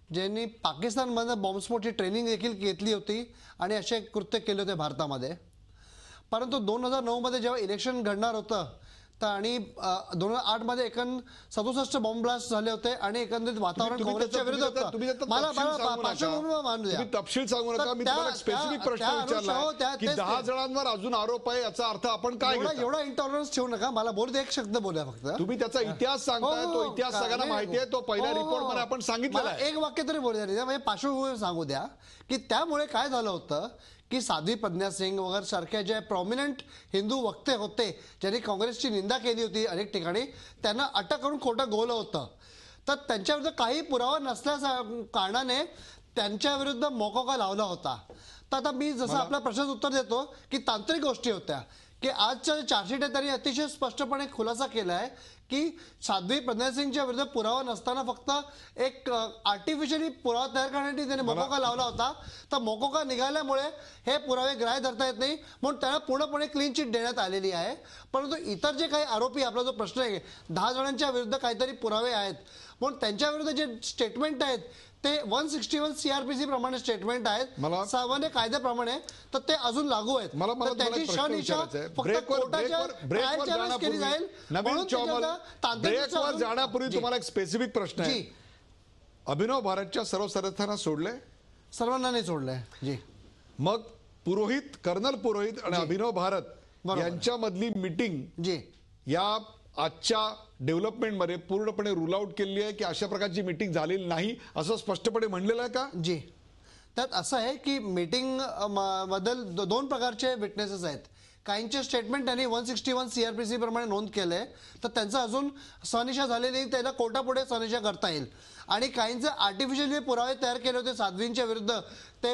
ज्यांनी पाकिस्तानमध्ये बॉम्बस्फोटची ट्रेनिंग देखील घेतली होती आणि असे कृत्य केले होते भारतामध्ये. परंतु 2009मध्ये जेव्हा इलेक्शन घडणार होतं तर आणि 2008मध्ये 67 बॉम्ब ब्लास्ट झाले होते आणि एकंदरीत वातावरण काँग्रेसच्या विरुद्ध होतं. मला मानू द्या, तपशील सांगू नका. मी तुम्हाला स्पेसिफिक प्रश्न विचारला की 10 जणांवर अजून आरोप आहे, याचा अर्थ आपण काय? एवढा इंटॉलरन्स ठेवू नका. मला बोलू दे, एक शब्द बोला फक्त. तुम्ही त्याचा इतिहास सांगताय, तो इतिहास सगळ्यांना माहिती आहे, तो पहिल्या रिपोर्ट मध्ये आपण सांगितलं. एक वाक्य तरी बोलू द्या, म्हणजे पार्श्वभूमी सांगू द्या की त्यामुळे काय झालं होतं की साध्वी प्रज्ञा सिंग वगैरे सारख्या जे प्रॉमिनंट हिंदू वक्ते होते, ज्यांनी काँग्रेसची निंदा केली होती अनेक ठिकाणी, त्यांना अटक करून खोटं गोवलं होतं. तर त्यांच्याविरुद्ध काही पुरावा नसल्या कारणाने त्यांच्याविरुद्ध मोकोका लावला होता. तर आता मी जसं आपल्या प्रश्नाचं उत्तर देतो की तांत्रिक गोष्टी होत्या की आजच्या चार्जशीट आहे त्यांनी अतिशय स्पष्टपणे खुलासा केला आहे की साध्वी प्रज्ञा सिंगच्या विरुद्ध पुरावा नसताना फक्त एक आर्टिफिशियली पुरावा तयार करण्यासाठी त्याने मोकोका लावला होता. तर मोकोका निघाल्यामुळे हे पुरावे ग्राह्य धरता येत नाही, म्हणून त्यांना पूर्णपणे क्लीन चिट देण्यात आलेली आहे. परंतु इतर जे काही आरोपी, आपला जो प्रश्न आहे 10 जणांच्या विरुद्ध काहीतरी पुरावे आहेत, म्हणून त्यांच्या विरुद्ध जे स्टेटमेंट आहेत ते 161 CRPC प्रमाणे स्टेटमेंट आहेत, सामान्य कायद्याप्रमाणे, तर ते अजून लागू आहेत. त्याची शनिशा फक्त कोर्टाच्या ट्रायलच्या केली जाईल. ब्रेकवर जाण्यापूर्वी तुम्हाला एक स्पेसिफिक प्रश्न आहे. अभिनव भारतच्या सर्व सदस्यांना सोडले? सर्वांना नाही सोडलंय जी. मग पुरोहित, कर्नल पुरोहित आणि अभिनव भारत यांच्यामधली मीटिंग जी या आजच्या डेव्हलपमेंटमध्ये पूर्णपणे रूल आउट केली आहे की अशा प्रकारची मीटिंग झालेली नाही असं स्पष्टपणे म्हणलेलं आहे का? जी, त्यात असं आहे की मीटिंग बद्दल 2 प्रकारचे विटनेसेस आहेत. काहींचे स्टेटमेंट त्यांनी 161 CRPC प्रमाणे नोंद केले, तर त्यांचं अजून सनिशा झालेली, त्याला कोर्टापुढे सनिशा करता येईल. आणि काहींचे आर्टिफिशियल पुरावे तयार केले होते साध्वींच्या विरुद्ध, ते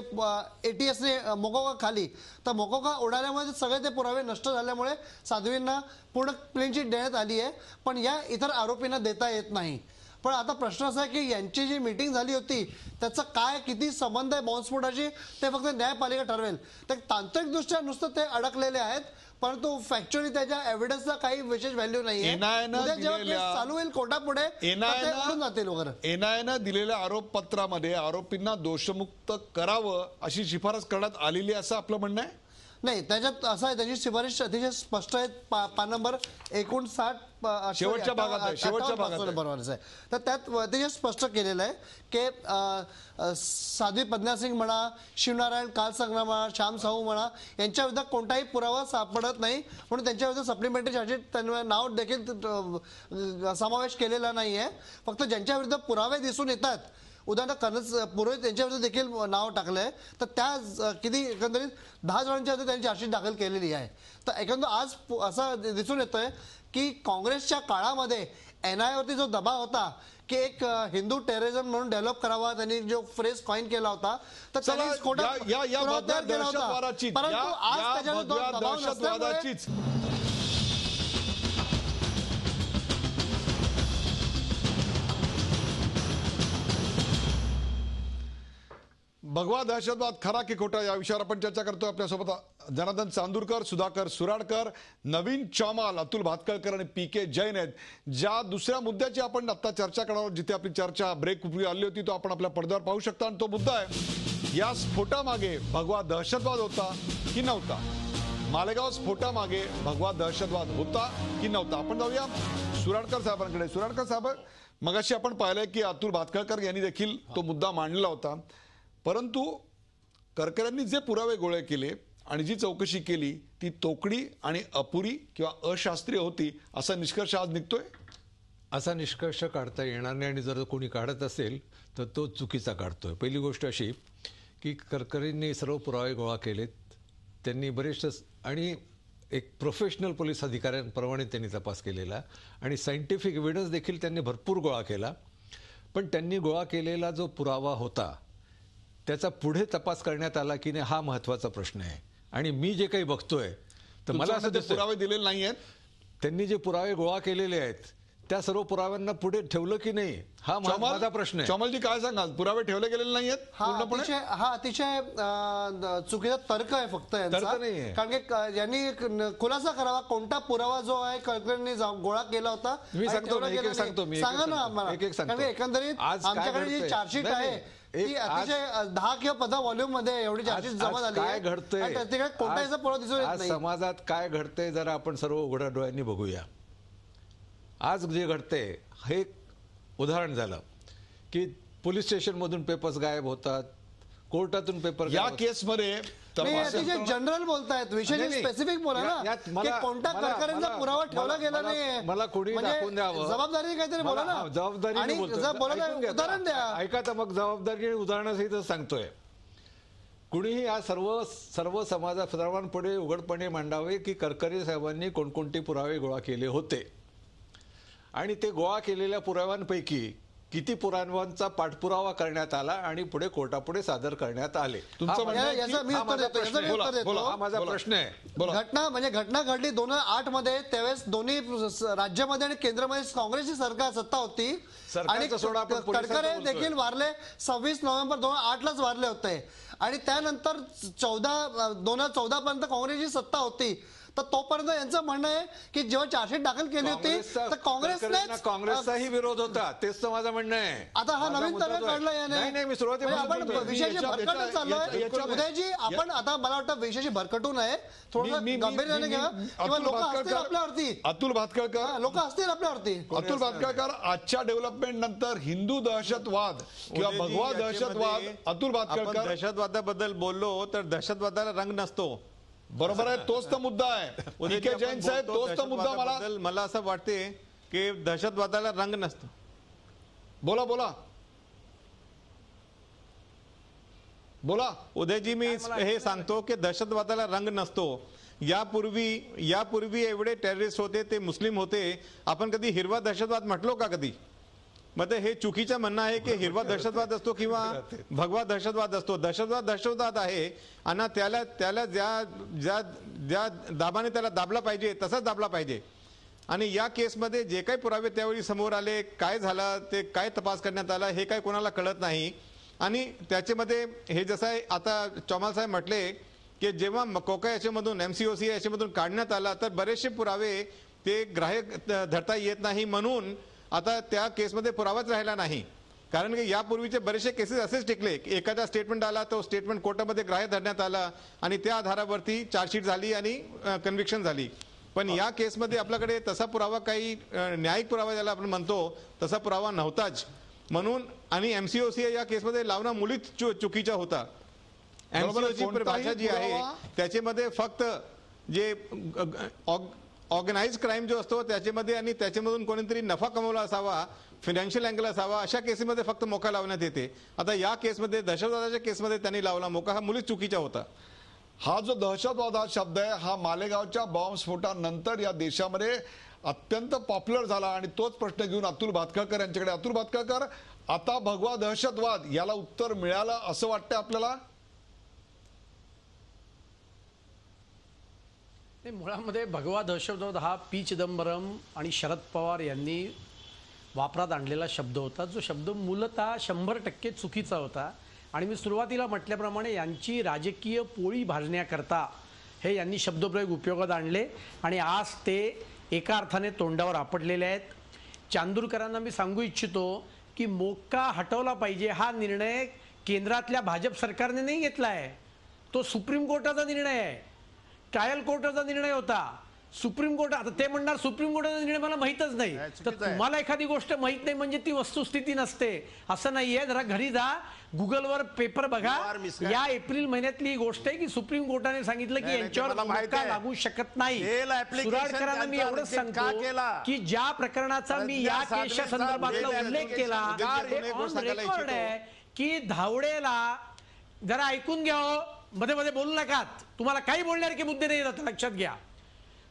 ATSने मोकोका खाली, तर मोकोका उडाल्यामुळे सगळे ते पुरावे नष्ट झाल्यामुळे साध्वींना पूर्ण क्लीन चिट देण्यात आली आहे, पण या इतर आरोपींना देता येत नाही. पण आता प्रश्न असा आहे की यांची जी मीटिंग झाली होती त्याचा काय किती संबंध आहे बॉम्बस्फोटाशी ते फक्त न्यायपालिका ठरवेल. तर तांत्रिकदृष्ट्या नुसतं ते अडकलेले आहेत, परंतु फॅक्च्युअली त्याच्या एव्हिडन्सला काही विशेष व्हॅल्यू नाहीये. जेव्हा केस चालू होईल कोर्टापुढे जातील वगैरे. एनआयएनं दिलेल्या आरोपपत्रामध्ये आरोपींना दोषमुक्त करावं अशी शिफारस करण्यात आलेली असं आपलं म्हणणं आहे? नाही, त्याच्यात असं आहे, त्याची शिफारस अतिशय स्पष्ट आहे. पान नंबर 59 शेवटच्या भागात आहे. तर त्यात अतिशय स्पष्ट केलेलं आहे की साध्वी प्रज्ञा सिंग म्हणा, शिवनारायण कालसंग्रा म्हणा, श्याम साहू म्हणा, यांच्या विरुद्ध कोणताही पुरावा सापडत नाही, म्हणून त्यांच्या विरुद्ध सप्लिमेंटरी चार्जशीट त्यांना नाव देखील समावेश केलेला नाही आहे. फक्त ज्यांच्या विरुद्ध पुरावे दिसून येतात, उदाहरणार्थ कर्नल पुरोहित यांच्याविरुद्ध देखील नाव टाकलंय, तर त्या किती एकंदरीत 10 जणांच्या विरुद्ध त्यांची चार्जशीट दाखल केलेली आहे. तर एकंदर आज असं दिसून येतंय की काँग्रेसच्या काळामध्ये NIA वरती जो दबाव होता की एक हिंदू टेररिझम म्हणून डेव्हलप करावा, त्यांनी जो फ्रेज कॉइन केला होता, तर त्यांनी खोटा पुरावा तयार केला होता. परंतु आज त्याच्यावर दबाव नसल्यामुळे भगवा दहशतवाद खरा की खोटा या विषयावर आपण चर्चा करतोय. आपल्यासोबत जनार्दन चांदूरकर, सुधाकर सुराडकर, नवीन चौमाल, अतुल भातखळकर आणि PK जैन आहेत. ज्या दुसऱ्या मुद्द्याची आपण आता चर्चा करणार आहोत, जिथे आपली चर्चा ब्रेक पूर्वी आली होती, तो आपण आपल्या पडद्यावर पाहू शकता. आणि तो मुद्दा आहे, या स्फोटामागे भगवा दहशतवाद होता की नव्हता. मालेगाव स्फोटामागे भगवा दहशतवाद होता की नव्हता. आपण जाऊया सुराडकर साहेबांकडे. सुराडकर साहेब, मगाशी आपण पाहिलंय की अतुल भातखळकर यांनी देखील तो मुद्दा मांडला होता. परंतु करकऱ्यांनी जे पुरावे गोळे केले आणि जी चौकशी केली ती तोकडी आणि अपुरी किंवा अशास्त्रीय होती, असा निष्कर्ष आज निघतोय. असा निष्कर्ष काढता येणार नाही, आणि जर कोणी काढत असेल तर तो चुकीचा काढतोय. पहिली गोष्ट अशी की करकरेंनी सर्व पुरावे गोळा केलेत. त्यांनी बरेचसे आणि एक प्रोफेशनल पोलीस अधिकाऱ्यांप्रमाणे त्यांनी तपास केलेला आणि सायंटिफिक एव्हिडन्स देखील त्यांनी भरपूर गोळा केला. पण त्यांनी गोळा केलेला जो पुरावा होता त्याचा पुढे तपास करण्यात आला की नाही, हा महत्वाचा प्रश्न आहे. आणि मी जे काही बघतोय तर मला असं पुरावे दिलेले नाही आहेत. त्यांनी जे पुरावे गोळा केलेले आहेत त्या सर्व पुराव्यांना पुढे ठेवलं की नाही, हा माझा प्रश्न आहे. चौमालजी काय सांगाल, पुरावे ठेवले गेलेले नाही आहेत पूर्णपणे? हा अतिशय चुकीचा तर्क आहे फक्त यांचा. कारण की यांनी खुलासा करावा कोणता पुरावा जो आहे करकरेंनी गोळा केला होता. मी सांगतो मी सांगा ना आम्हाला. कारण की एकंदरीत आमच्याकडे जी चार्जशीट आहे ती अतिशय 10 किंवा 15 व्हॉल्यूम मध्ये एवढी चार्जशीट जमा झाली. काय घडतंय कोणताही पुरावा दिसून येत नाही. समाजात काय घडतंय जरा आपण सर्व उघड्या डोळ्यांनी बघूया. आज जे घडतंय हे एक उदाहरण झालं की पोलीस स्टेशन मधून पेपर्स गायब होतात, कोर्टातून पेपर. या केसमध्ये अतिशय जनरल बोलतायत, विषय स्पेसिफिक बोला ना. कोणत्या करकरेंचा पुरावा ठेवला गेला नाही, मला कोणी दाखवून द्यावं. जबाबदारी काहीतरी बोला ना. जबाबदारी उदाहरण द्या. ऐका तर मग जबाबदारी उदाहरणासहित सांगतोय. कुणीही या सर्व समाजात सर्वांपुढे उघडपणे मांडावे की करकरे साहेबांनी कोणकोणते पुरावे गोळा केले होते आणि ते गोळा केलेल्या पुराव्यांपैकी किती पुराव्यांचा पाठपुरावा करण्यात आला आणि पुढे कोर्टापुढे सादर करण्यात आले. हा माझा प्रश्न आहे. घटना घडली 2008 मध्ये. त्यावेळेस दोन्ही राज्यामध्ये आणि केंद्रामध्ये काँग्रेसची सरकार सत्ता होती आणि करकरे देखील वारले 26 नोव्हेंबर 2008लाच वारले होते. आणि त्यानंतर 2014 पर्यंत काँग्रेसची सत्ता होती. तर तोपर्यंत यांचं म्हणणं आहे की जेव्हा चार्जशीट दाखल केली होती तर काँग्रेसचाही विरोध होता. तेच तर माझं म्हणणं आहे. आता हा नवीन तर्क काढला याने. नाही मी सुरुवातीला आपण विषयाची भरकटून चाललोय. उदयजी, आपण आता मला वाटतं विषयाची भरकटू नये, थोडं गंभीरपणे घ्या किंवा लोक असतील आपल्यावरती. अतुल भातखळकर, लोक असतील आपल्यावरती. अतुल भातखळकर, आजच्या डेव्हलपमेंट नंतर हिंदू दहशतवाद किंवा भगवा दहशतवाद, अतुल भातखळकर, दहशतवादाबद्दल बोललो तर दहशतवादाला रंग नसतो. बरोबर आहे, तोच तर मुद्दा आहे. PK जैन साहेब, तोच तर मुद्दा. मला असं वाटते की दहशतवादाला रंग नसतो. बोला बोला बोला. उदयजी, मी हे सांगतो की दहशतवादाला रंग नसतो. यापूर्वी एवढे टेररिस्ट होते, ते मुस्लिम होते. आपण कधी हिरवा दहशतवाद म्हटलो का कधी? मग हे चुकीचं म्हणणं आहे की हिरवा दहशतवाद असतो किंवा भगवा दहशतवाद असतो. दहशतवाद आहे आणि त्याला ज्या दाबाने त्याला दाबला पाहिजे तसाच दाबला पाहिजे. आणि या केसमध्ये जे काही पुरावे त्यावेळी समोर आले, काय झालं, ते काय तपास करण्यात आला, हे काय कोणाला कळत नाही. आणि त्याच्यामध्ये हे जसं आहे आता चौमाल साहेब म्हटले की जेव्हा कोका याच्यामधून MCOC याच्यामधून काढण्यात आला तर बरेचसे पुरावे ते ग्राह्य धरता येत नाही, म्हणून आता त्या केसमध्ये पुरावाच राहिला नाही. कारण की यापूर्वीचे बरेचसे केसेस असेच टिकले की एखादा स्टेटमेंट आला, तो स्टेटमेंट कोर्टामध्ये ग्राह्य धरण्यात आला आणि त्या आधारावरती चार्जशीट झाली आणि कन्व्हिक्शन झाली. पण या केसमध्ये आपल्याकडे तसा पुरावा, काही न्यायिक पुरावा ज्याला आपण म्हणतो तसा पुरावा नव्हताच. म्हणून आणि MCOC या केसमध्ये लावणं मुळीच चुकीचा होता. MCOC परिभाषा जी आहे त्याच्यामध्ये फक्त जे ऑर्गनाइज क्राईम जो असतो त्याच्यामध्ये आणि त्याच्यामधून कोणीतरी नफा कमवला असावा, फायनान्शियल अँगल असावा, अशा केसमध्ये फक्त मोका लावण्यात येते. आता या केसमध्ये, दहशतवादाच्या केसमध्ये त्यांनी लावला मोका, हा मुळीच चुकीचा होता. हा जो दहशतवाद हा शब्द आहे हा मालेगावच्या बॉम्बस्फोटानंतर या देशामध्ये अत्यंत पॉप्युलर झाला आणि तोच प्रश्न घेऊन अतुल भातखळकर यांच्याकडे. अतुल भातखळकर, आता भगवा दहशतवाद याला उत्तर मिळालं असं वाटतंय आपल्याला? मुळामध्ये भगवा दहशतवाद हा पी चिदंबरम आणि शरद पवार यांनी वापरात आणलेला शब्द होता, जो शब्द मूलतः 100% चुकीचा होता. आणि मी सुरुवातीला म्हटल्याप्रमाणे यांची राजकीय पोळी भाजण्याकरता हे यांनी शब्दप्रयोग उपयोगात आणले आणि आज ते एका अर्थाने तोंडावर आपटलेले आहेत. चांदूरकरांना मी सांगू इच्छितो की मोक्का हटवला पाहिजे हा निर्णय केंद्रातल्या भाजप सरकारने नाही घेतला आहे, तो सुप्रीम कोर्टाचा निर्णय आहे, ट्रायल कोर्टाचा निर्णय होता. सुप्रीम कोर्ट, आता ते म्हणणार सुप्रीम कोर्टाचा निर्णय मला माहीतच नाही, तर तुम्हाला एखादी गोष्ट माहीत नाही म्हणजे ती वस्तुस्थिती नसते असं नाहीये. जरा घरी जा, गुगलवर पेपर बघा. या एप्रिल महिन्यातली गोष्ट आहे की सुप्रीम कोर्टाने सांगितलं की यांच्यावर मोक्का लागू शकत नाही. सुराडकरांना मी एवढंच सांगतो की ज्या प्रकरणाचा मी या केसच्या संदर्भातला उल्लेख केला ते ऑन रेकॉर्ड आहे की धावडेला, जरा ऐकून घ्या, मध्ये मध्ये बोलू नका, तुम्हाला काही बोलण्यासारखे मुद्दे नाही येतात, लक्षात घ्या.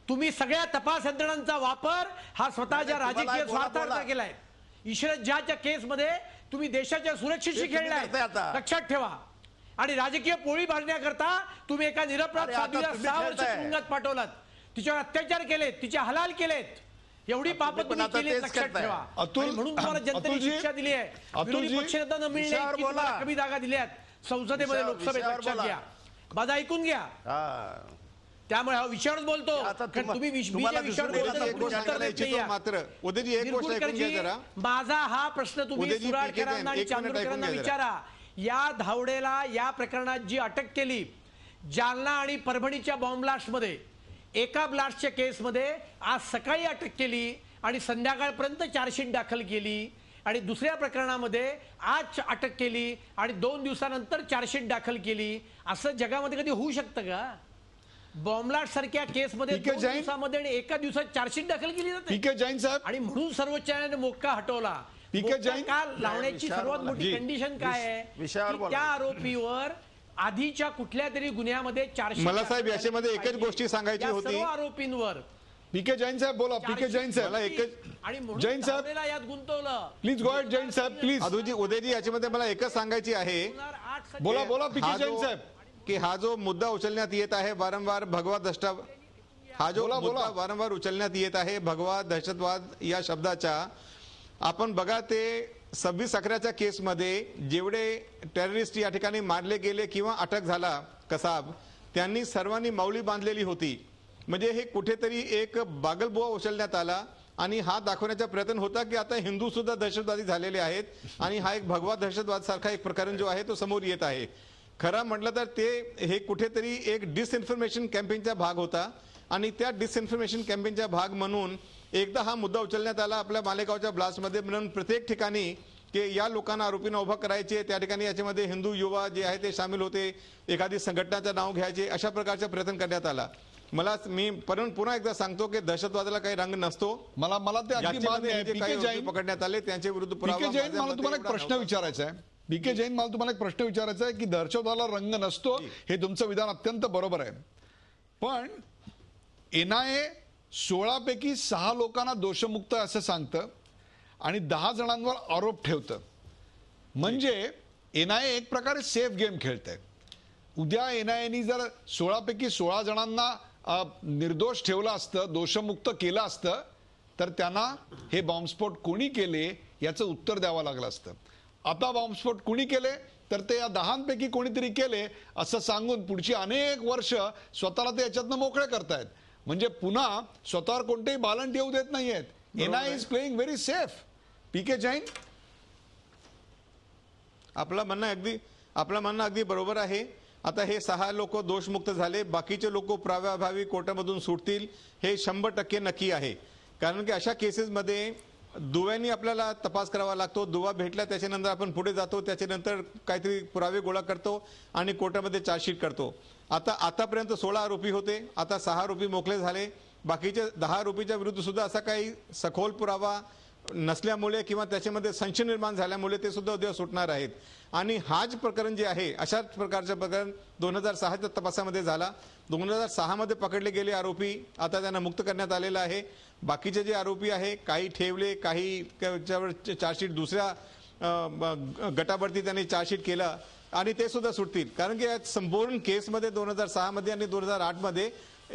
तुम्ही सगळ्या तपास यंत्रणांचा वापर हा स्वतःच्या राजकीय स्वार्थार्थ केलाय. इशरत जहाच्या केसमध्ये तुम्ही देशाच्या सुरक्षेशी खेळलाय, लक्षात ठेवा. आणि राजकीय पोळी भाजण्याकरता तुम्ही एका निरपराध साधूला 6 वर्ष तुरुंगात पाठवलात, तिच्यावर अत्याचार केलेत, तिचे हलाल केलेत, एवढी पापं तुम्ही केली, लक्षात ठेवा. म्हणून तुम्हाला जनतेने शिक्षा दिली आहे. विरोधी पक्षनेता न मिळणे कमी जागा दिल्यात संसदेमध्ये, लोकसभेत, लक्षात घ्या. माझा ऐकून घ्या. त्यामुळे हा विषयावरच बोलतो. माझा हा प्रश्न तुम्ही सुराडकरांना आणि चांदूरकरांना विचारा. या धावडेला या प्रकरणात जी अटक केली, जालना आणि परभणीच्या बॉम्ब ब्लास्टमध्ये, एका ब्लास्टच्या केसमध्ये आज सकाळी अटक केली आणि संध्याकाळपर्यंत चार्जशीट दाखल केली, आणि दुसऱ्या प्रकरणामध्ये आज अटक केली आणि 2 दिवसानंतर चार्जशीट दाखल केली. असं जगामध्ये कधी होऊ शकतं का? बॉम्बलास्ट सारख्या केसमध्ये 2 दिवसामध्ये आणि एका दिवसात चार्जशीट दाखल केली जाते. पीके जैन साहेब, आणि म्हणून सर्वोच्च न्यायालयाने मोक्का हटवला. पीके जैन का लावण्याची सर्वात मोठी कंडिशन काय आहे? त्या आरोपीवर आधीच्या कुठल्या तरी गुन्ह्यामध्ये चार्जशीट, मला साहेब याच्यामध्ये एकच गोष्टी सांगायची होती. सर्व आरोपींवर. पीके जैन साहेब बोला. पीके जैन साहेब, आणि जैन साहेब यात गुंतवलं. Please go ahead. जैन साहेब प्लीज. अधूजी, उदयजी, याच्यामध्ये मला एकच सांगायची आहे. बोला बोला पीके जैन साहेब. की हा जो मुद्दा उचलण्यात येत आहे वारंवार, भगवा दहशतवाद, हा जो मुद्दा वारंवार उचलण्यात येत आहे भगवा दहशतवाद या शब्दाचा, आपण बघा ते 26/11च्या केसमध्ये जेवढे टेररिस्ट या ठिकाणी मारले गेले किंवा अटक झाला कसाब, त्यांनी सर्वांनी माऊली बांधलेली होती. म्हणजे हे कुठेतरी एक बागलबुवा उचलण्यात आला आणि हा दाखवण्याचा प्रयत्न होता की आता हिंदू सुद्धा दहशतवादी झालेले आहेत आणि हा एक भगवा दहशतवाद सारखा एक प्रकरण जो आहे तो समोर येत आहे. खरं म्हटलं तर ते हे कुठेतरी एक डिसइन्फॉर्मेशन कॅम्पेनचा भाग होता आणि त्या डिसइन्फॉर्मेशन कॅम्पेनचा भाग म्हणून एकदा हा मुद्दा उचलण्यात आला आपल्या मालेगावच्या ब्लास्टमध्ये. म्हणून प्रत्येक ठिकाणी की या लोकांना आरोपींना उभा करायचे, त्या ठिकाणी याच्यामध्ये हिंदू युवा जे आहे ते सामील होते, एखादी संघटनाचं नाव घ्यायचे, अशा प्रकारचा प्रयत्न करण्यात आला. मी पुन्हा एकदा सांगतो की दहशतवादाला काही रंग नसतो. मला ते अगदी मान्य आहे. पीके जैन पकडण्यात आले त्यांच्या विरुद्ध पीके जैन, मला तुम्हाला एक प्रश्न विचारायचा आहे. पीके जैन, मला तुम्हाला एक प्रश्न विचारायचा आहे की दहशतवादाला रंग नसतो, हे तुमचं विधान अत्यंत बरोबर आहे. पण एनआयए 16 पैकी 6 लोकांना दोषमुक्त असं सांगतं आणि 10 जणांवर आरोप ठेवतं. म्हणजे एनआयए एक प्रकारे सेफ गेम खेळतंय. उद्या एनआयएनी जर 16 पैकी 16 जणांना निर्दोष ठेवलं असतं, दोषमुक्त केलं असतं, तर त्यांना हे बॉम्बस्फोट कोणी केले याचं उत्तर द्यावं लागलं असतं. आता बॉम्बस्फोट कोणी केले तर ते या 10 पैकी कोणीतरी केले असं सांगून पुढची अनेक वर्ष स्वतःला ते याच्यातनं मोकळे करतायत. म्हणजे पुन्हा स्वतःवर कोणतेही बालंट येऊ देत नाहीयेत. NIA is playing very safe. PK Jain, आपलं म्हणणं अगदी बरोबर आहे. आता हे 6 लोक दोषमुक्त झाले, बाकीचे लोक पुराव्याअभावी कोर्टामधून सुटतील हे 100% नक्की आहे. कारण की अशा केसेसमध्ये दुव्यांनी आपल्याला तपास करावा लागतो. दुवा भेटला त्याच्यानंतर आपण पुढे जातो, त्याच्यानंतर काहीतरी पुरावे गोळा करतो आणि कोर्टामध्ये चार्जशीट करतो. आतापर्यंत 16 आरोपी होते, आता 6 आरोपी मोकळे झाले. बाकीचे 10 आरोपीच्या विरुद्ध सुद्धा असा काही सखोल पुरावा नसल्यामुळे किंवा त्याच्यामध्ये संशय निर्माण झाल्यामुळे ते सुद्धा उद्या सुटणार आहेत. आणि हाच प्रकरण जे आहे अशाच प्रकारचं प्रकरण 2006च्या तपासामध्ये झाला. 2006 मध्ये पकडले गेले आरोपी आता त्यांना मुक्त करण्यात आलेलं आहे. बाकीचे जे आरोपी आहे काही ठेवले, काही चार्जशीट दुसऱ्या गटावरती त्यांनी चार्जशीट केला आणि ते सुद्धा सुटतील. कारण की या संपूर्ण केसमध्ये 2006 मध्ये आणि 2008 मध्ये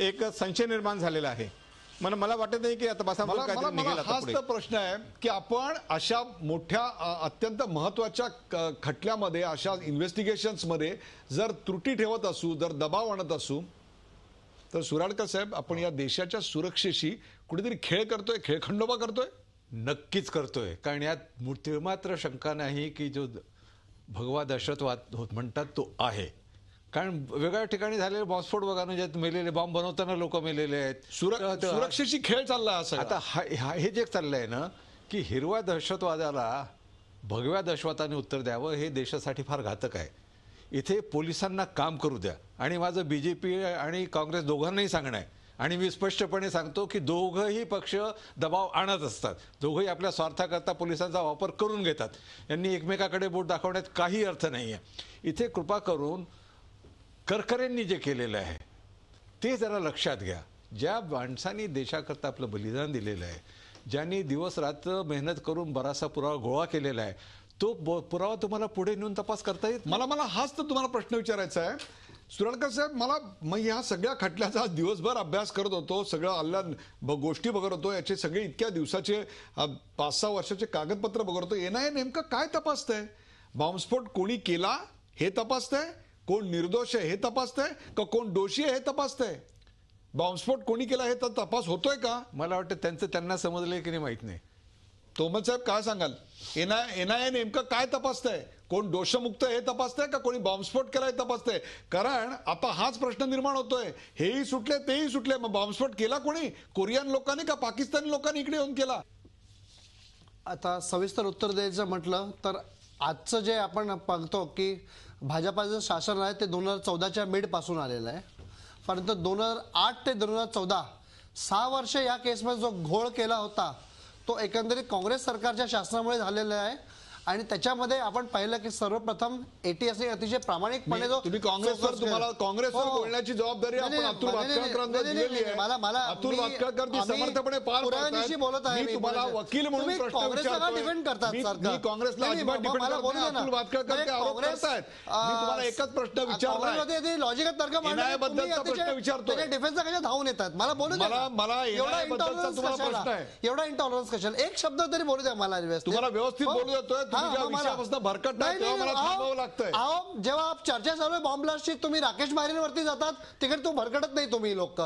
एक संशय निर्माण झालेला आहे. मला वाटत नाही की तपासामध्ये काहीतरी निघेल. हाच तर प्रश्न आहे की आपण अशा मोठ्या अत्यंत महत्वाच्या खटल्यामध्ये, अशा इन्व्हेस्टिगेशन्स मध्ये जर त्रुटी ठेवत असू, जर दबाव आणत असू, तर सुराडकर साहेब आपण या देशाच्या सुरक्षेशी कुठेतरी खेळ करतोय, खेळखंडोबा करतोय. नक्कीच करतोय. कारण यात मात्र शंका नाही की जो भगवा दहशतवाद म्हणतात तो आहे. कारण वेगळ्या ठिकाणी झालेले बॉम्बस्फोट बघा ना, ज्यात मेलेले, बॉम्ब बनवताना लोक मेलेले आहेत. सुरक्षेशी खेळ चालला असं. आता हे जे चाललंय ना की हिरव्या दहशतवादाला भगव्या दहशतवादाने उत्तर द्यावं हे देशासाठी फार घातक आहे. इथे पोलिसांना काम करू द्या. आणि माझं BJP आणि काँग्रेस दोघांनाही सांगणं आहे आणि मी स्पष्टपणे सांगतो की दोघंही पक्ष दबाव आणत असतात. दोघंही आपल्या स्वार्थाकरता पोलिसांचा वापर करून घेतात. यांनी एकमेकाकडे बोट दाखवण्यात काही अर्थ नाही आहे. इथे कृपा करून करकरेंनी जे केलेलं आहे ते जरा लक्षात घ्या. ज्या माणसांनी देशाकरता आपलं बलिदान दिलेलं आहे, ज्यांनी दिवस रात्र मेहनत करून बराचसा पुरावा गोळा केलेला आहे, तो पुरावा तुम्हाला पुढे नेऊन तपास करता येईल. मला हाच तर तुम्हाला प्रश्न विचारायचा आहे सुराडकर साहेब. मग ह्या सगळ्या खटल्याचा आज दिवसभर अभ्यास करत होतो, सगळं गोष्टी बघत होतो, याचे सगळे इतक्या दिवसाचे 5-6 वर्षाचे कागदपत्र बघत होतो. NIA नेमकं काय तपासतंय? बॉम्बस्फोट कोणी केला हे तपासतंय, कोण निर्दोष आहे हे तपासतंय, का कोण दोषी आहे हे तपासतंय? बॉम्बस्फोट कोणी केला हे तर तपास होतोय का? मला वाटतं त्यांना समजलंय की नाही माहित नाही. तोमर साहेब काय सांगाल? NIA नेमकं काय तपासतंय? कोण दोषमुक्त हे तपासतंय का कोणी बॉम्बस्फोट केला हे तपासतंय? कारण आता हाच प्रश्न निर्माण होतोय. हेही सुटले तेही सुटले, मग बॉम्बस्फोट केला कोणी? कोरियन लोकांनी का पाकिस्तानी लोकांनी इकडे येऊन केला? आता सविस्तर उत्तर द्यायचं म्हटलं तर आजचं जे आपण बघतो की भाजपाचं शासन आहे ते 2014च्या मिड पासून आलेलं आहे. परंतु 2008 ते 2014 6 वर्ष या केसमध्ये जो घोळ केला होता तो एकंदरीत काँग्रेस सरकारच्या शासनामुळे झालेला आहे. आणि त्याच्यामध्ये आपण पाहिलं की सर्वप्रथम ATSने अतिशय प्रामाणिकपणे जो तुम्ही काँग्रेसवर बोलण्याची जबाबदारी आपण अतुल भातखळकरांना दिलेली आहे. अतुल भातखळकर समर्थपणे पार बोलत आहे. मी तुम्हाला वकील म्हणून प्रश्न विचारतो. मी काँग्रेसला अजिबात डिफेंड करत नाही. अतुल भातखळकर ते आरोप करतायत. मी तुम्हाला एकच प्रश्न विचारला, लॉजिकल तर्क बद्दलचा प्रश्न विचारतो. डिफेन्सला कशा धावून येतात मला बोलू द्या. मला प्रश्न आहे, एवढा इंटॉलरन्स कशाला? एक शब्द तरी बोलू द्या मला. तुम्हाला व्यवस्थित बोलू देतोय. भरकट लागतंय. जेव्हा चर्चा चालू आहे बॉम्ब ब्लास्टची, तुम्ही राकेश मारेंवरती जातात, तिकडे तो भरकटत नाही. तुम्ही लोक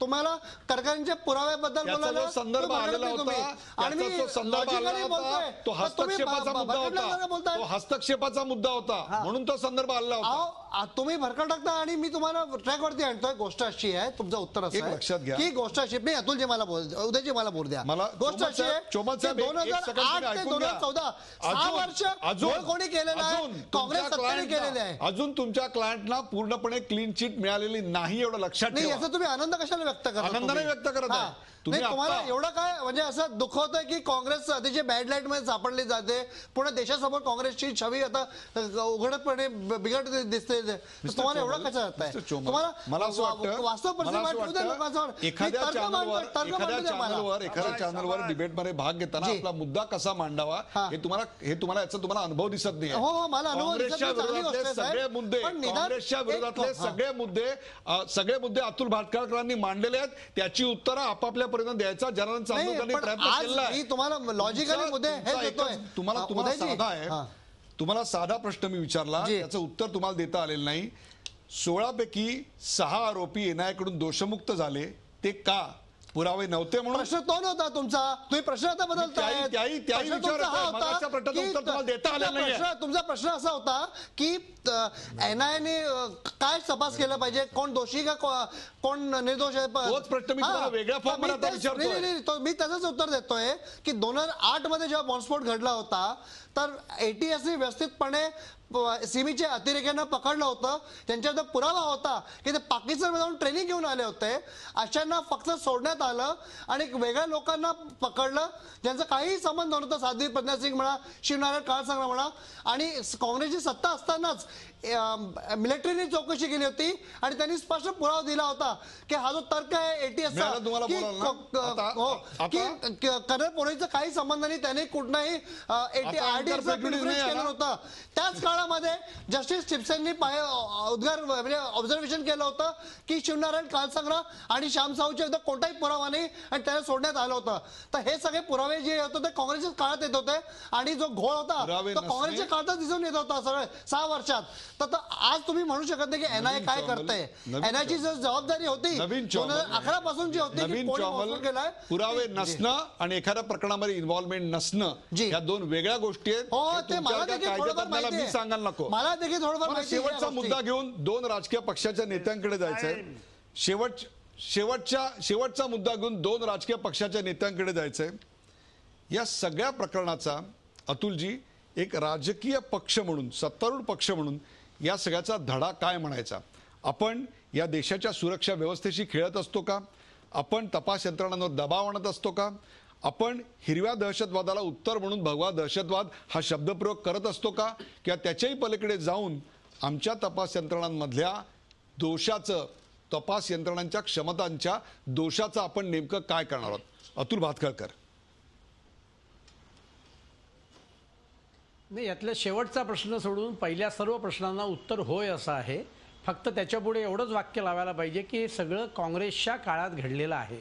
तुम्हाला करकरेंच्या पुराव्याबद्दल संदर्भ आलेला होता आणि मी तो हस्तक्षेपाचा मुद्दा होता म्हणून तो संदर्भ आलेला होता. तुम्ही भरकट टाकता आणि मी तुम्हाला ट्रॅकवरती आणतोय. गोष्ट अशी आहे, तुमचं उत्तर असं आहे लक्षात घ्या की गोष्ट अशी नाही. अतुलजी मला बोल, उदयजी मला बोल द्या. गोष्ट अशी आहे 2008 ते 2014 6 वर्ष कोणी केलेलं आहे? काँग्रेस सत्तेने केलेलं आहे. अजून तुमच्या क्लायंटला पूर्णपणे क्लीन चिट मिळालेली नाही एवढं लक्षात नाही. याचा तुम्ही आनंद कशाला व्यक्त करता? आनंदाने व्यक्त करत आहे. तुम्हाला एवढं काय म्हणजे असं दुःख होतंय की काँग्रेस अतिशय बॅड लाईट मध्ये सापडली जाते, पुणे देशासमोर काँग्रेसची छवी आता उघडपणे बिघड दिसते. तुम्हाला एवढं कसं वाटतंय? तुम्हाला मला असं वाटतं वास्तव परिस्थिती एखाद्या चॅनलवर डिबेटमध्ये भाग घेताना आपला मुद्दा कसा मांडावा हे तुम्हाला याचा तुम्हाला अनुभव दिसत नाही. हो, मला काँग्रेसच्या विरोधातले सगळे मुद्दे, काँग्रेसच्या विरोधातले सगळे मुद्दे अतुल भातखळकरांनी मांडलेले आहेत. त्याची उत्तरं आपापल्या द्यायचा जनार्दन चांदोरकरांनी प्रयत्न केला आहे. तुम्हाला लॉजिकली मुद्दे तुम्हाला साधा प्रश्न मी विचारला, त्याचं उत्तर तुम्हाला देता आलेलं नाही. 16 पैकी 6 आरोपी NIA कडून दोषमुक्त झाले, ते का? पुरावे नव्हते म्हणून? प्रश्न तो नव्हता तुमचा. तुम्ही प्रश्न आता बदलताय. तुमचा प्रश्न असा होता की NIA ने काय तपास केला पाहिजे, कोण दोषी का कोण निर्दोष आहे. तोच प्रश्न मी तुम्हाला वेगळ्या फॉर्ममध्ये विचारतोय. मी त्याचंच उत्तर देतोय की 2008 मध्ये जेव्हा बॉम्बस्फोट घडला होता तर ATSने व्यवस्थितपणे सिमीच्या अतिरेक्यांना पकडलं होतं. त्यांच्यावर पुरावा होता की ते पाकिस्तानमध्ये जाऊन ट्रेनिंग घेऊन आले होते. अशांना फक्त सोडण्यात सोडण्यात आलं आणि वेगळ्या लोकांना पकडलं ज्यांचा काहीही संबंध नव्हता. साध्वी प्रज्ञा सिंग म्हणा, शिवनारायण काळसंग्रा म्हणा, आणि काँग्रेसची सत्ता असतानाच मिलिटरीने चौकशी केली होती आणि त्यांनी स्पष्ट पुरावा दिला होता की हा जो तर्क आहे एटीएसचा की कर्नल पोरेचा काही संबंध नाही, त्याने कुठलाही आरडीएक्सचा केलं होतं. त्याच काळामध्ये जस्टिस टिप्सेंनी उद्गार म्हणजे ऑब्झर्वेशन केलं होतं की शिवनारायण काळसंग्रा आणि श्याम साहूचे एकदा कोणताही पुरावा नाही आणि त्याला सोडण्यात आलं होतं. तर हे सगळे पुरावे जे होते ते काँग्रेसच्या काळात येत होते आणि जो घोळ होता तो काँग्रेसच्या काळातच दिसून येत होता सगळे 6 वर्षात. तर आज तुम्ही म्हणू शकत नाही की एनआयए काय करते. एनआयएची जबाबदारी होती 2011 पासून जी होती की पुरावे नसणं आणि एखाद्या प्रकरणामध्ये इन्व्हॉल्वमेंट नसणं या दोन वेगळ्या गोष्टी आहेत. हो, ते मला देखील थोडंफार माहिती आहे. मी सांगायला नको. मला देखील थोडंफार माहिती आहे. शेवटचा मुद्दा घेऊन 2 राजकीय पक्षाच्या नेत्यांकडे जायचंय. शेवटचा मुद्दा घेऊन 2 राजकीय पक्षाच्या नेत्यांकडे जायचंय. या सगळ्या प्रकरणाचा अतुलजी एक राजकीय पक्ष म्हणून, सत्तारूढ पक्ष म्हणून या सगळ्याचा धडा काय म्हणायचा? आपण या देशाच्या सुरक्षा व्यवस्थेशी खेळत असतो का? आपण तपास यंत्रणांवर दबाव आणत असतो का? आपण हिरव्या दहशतवादाला उत्तर म्हणून भगवा दहशतवाद हा शब्दप्रयोग करत असतो का? किंवा त्याच्याही पलीकडे जाऊन आमच्या तपास यंत्रणांमधल्या दोषाचं, तपास यंत्रणांच्या क्षमतांच्या दोषाचं आपण नेमकं काय करणार आहोत? अतुल भातखळकर. नाही, यातल्या शेवटचा प्रश्न सोडून पहिल्या सर्व प्रश्नांना उत्तर होय असं आहे. फक्त त्याच्यापुढे एवढंच वाक्य लावायला पाहिजे की हे सगळं काँग्रेसच्या काळात घडलेलं आहे.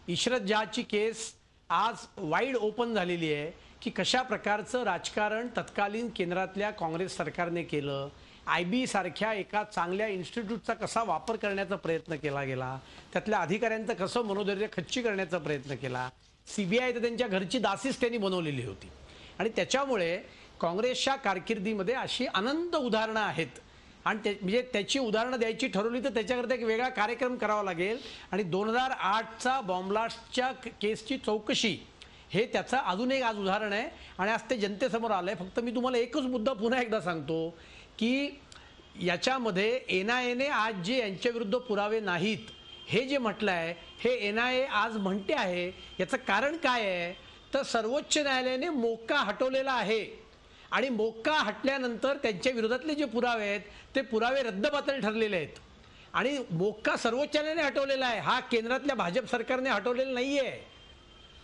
इशरत जहाची केस आज वाईड ओपन झालेली आहे की कशा प्रकारचं राजकारण तत्कालीन केंद्रातल्या काँग्रेस सरकारने केलं. IB सारख्या एका चांगल्या इन्स्टिट्यूटचा कसा वापर करण्याचा प्रयत्न केला गेला, त्यातल्या अधिकाऱ्यांचं कसं मनोधैर्य खच्ची करण्याचा प्रयत्न केला. CBI तर त्यांच्या घरची दासीच त्यांनी बनवलेली होती. आणि त्याच्यामुळे काँग्रेसच्या कारकिर्दीमध्ये अशी अनंत उदाहरणं आहेत आणि म्हणजे त्याची उदाहरणं द्यायची ठरवली तर त्याच्याकरता एक वेगळा कार्यक्रम करावा लागेल. आणि 2008चा बॉम्बलास्टच्या केसची चौकशी हे त्याचं अजून एक आज उदाहरण आहे आणि आज ते जनतेसमोर आलं आहे. फक्त मी तुम्हाला एकच मुद्दा पुन्हा एकदा सांगतो की याच्यामध्ये NIAने आज जे यांच्याविरुद्ध पुरावे नाहीत हे जे म्हटलं आहे हे NIA आज म्हणते आहे. याचं कारण काय आहे तर सर्वोच्च न्यायालयाने मोक्का हटवलेला आहे आणि मोक्का हटल्यानंतर त्यांच्या विरोधातले जे पुरावे आहेत ते पुरावे रद्दबातल ठरलेले आहेत. आणि मोक्का सर्वोच्च न्यायालयाने हटवलेला आहे, हा केंद्रातल्या भाजप सरकारने हटवलेला नाहीये.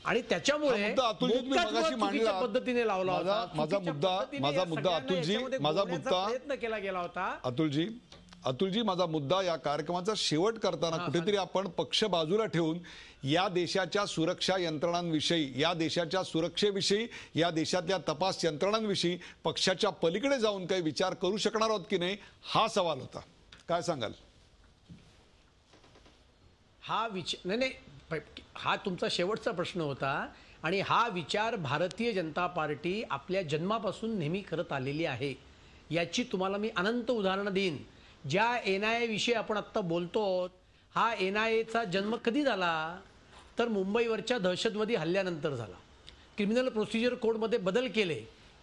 आणि त्याच्यामुळे पद्धतीने लावला होता. माझा मुद्दा प्रयत्न केला गेला होता. अतुलजी माझा मुद्दा या कार्यक्रमाचा शेवट करताना कुठेतरी आपण पक्ष बाजूला ठेवून या देशाच्या सुरक्षा यंत्रणांविषयी, या देशाच्या सुरक्षेविषयी, या देशातल्या तपास यंत्रणांविषयी पक्षाच्या पलीकडे जाऊन काही विचार करू शकणार आहोत की नाही हा सवाल होता. काय सांगाल? हा तुमचा शेवटचा प्रश्न होता आणि हा विचार भारतीय जनता पार्टी आपल्या जन्मापासून नेहमी करत आलेली आहे. याची तुम्हाला मी अनंत उदाहरणं देईन. ज्या NIA विषयी आपण आत्ता बोलतो हा NIAचा जन्म कधी झाला तर मुंबईवरच्या दहशतवादी हल्ल्यानंतर झाला. क्रिमिनल प्रोसिजर कोडमध्ये बदल केले.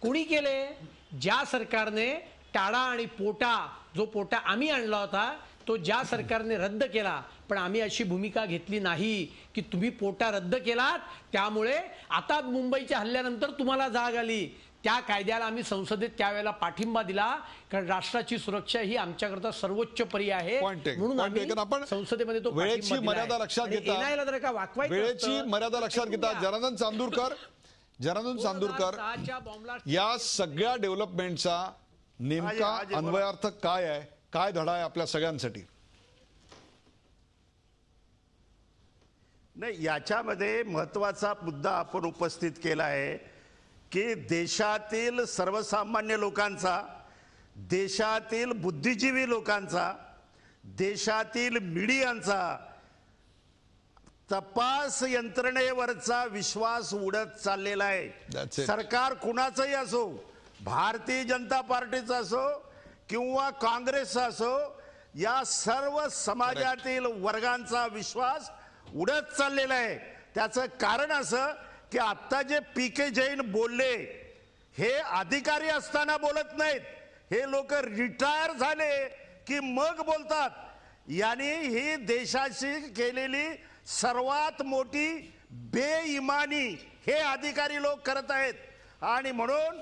कोणी केले? ज्या सरकारने टाळा आणि पोटा, जो पोटा आम्ही आणला होता तो ज्या सरकारने रद्द केला, पण आम्ही अशी भूमिका घेतली नाही की तुम्ही पोटा रद्द केलात त्यामुळे आता मुंबईच्या हल्ल्यानंतर तुम्हाला जाग आली. त्या कायद्याला आम्ही संसदेत त्यावेळेला पाठिंबा दिला कारण राष्ट्राची सुरक्षा ही आमच्याकरता सर्वोच्च पर्याय आहे. म्हणून आम्ही संसदेमध्ये तो वेळेची मर्यादा लक्षात घेता जनार्दन चांदूरकर या सगळ्या डेव्हलपमेंटचा नेमका अन्वयार्थ काय आहे, काय धडा आहे आपल्या सगळ्यांसाठी? नाही, याच्यामध्ये महत्वाचा मुद्दा आपण उपस्थित केला आहे की देशातील सर्वसामान्य लोकांचा, देशातील बुद्धिजीवी लोकांचा, देशातील मीडियांचा तपास यंत्रणेवरचा विश्वास उडत चाललेला आहे. सरकार कुणाचंही असो, भारतीय जनता पार्टीचा असो किंवा काँग्रेसचा असो, या सर्व समाजातील वर्गांचा विश्वास उडत चाललेला आहे. त्याचं कारण असं की आता जे PK जैन बोलले हे अधिकारी असताना बोलत नाहीत, हे लोक रिटायर झाले की मग बोलतात. यांनी ही देशाशी केलेली सर्वात मोठी बेईमानी हे अधिकारी लोक करत आहेत. आणि म्हणून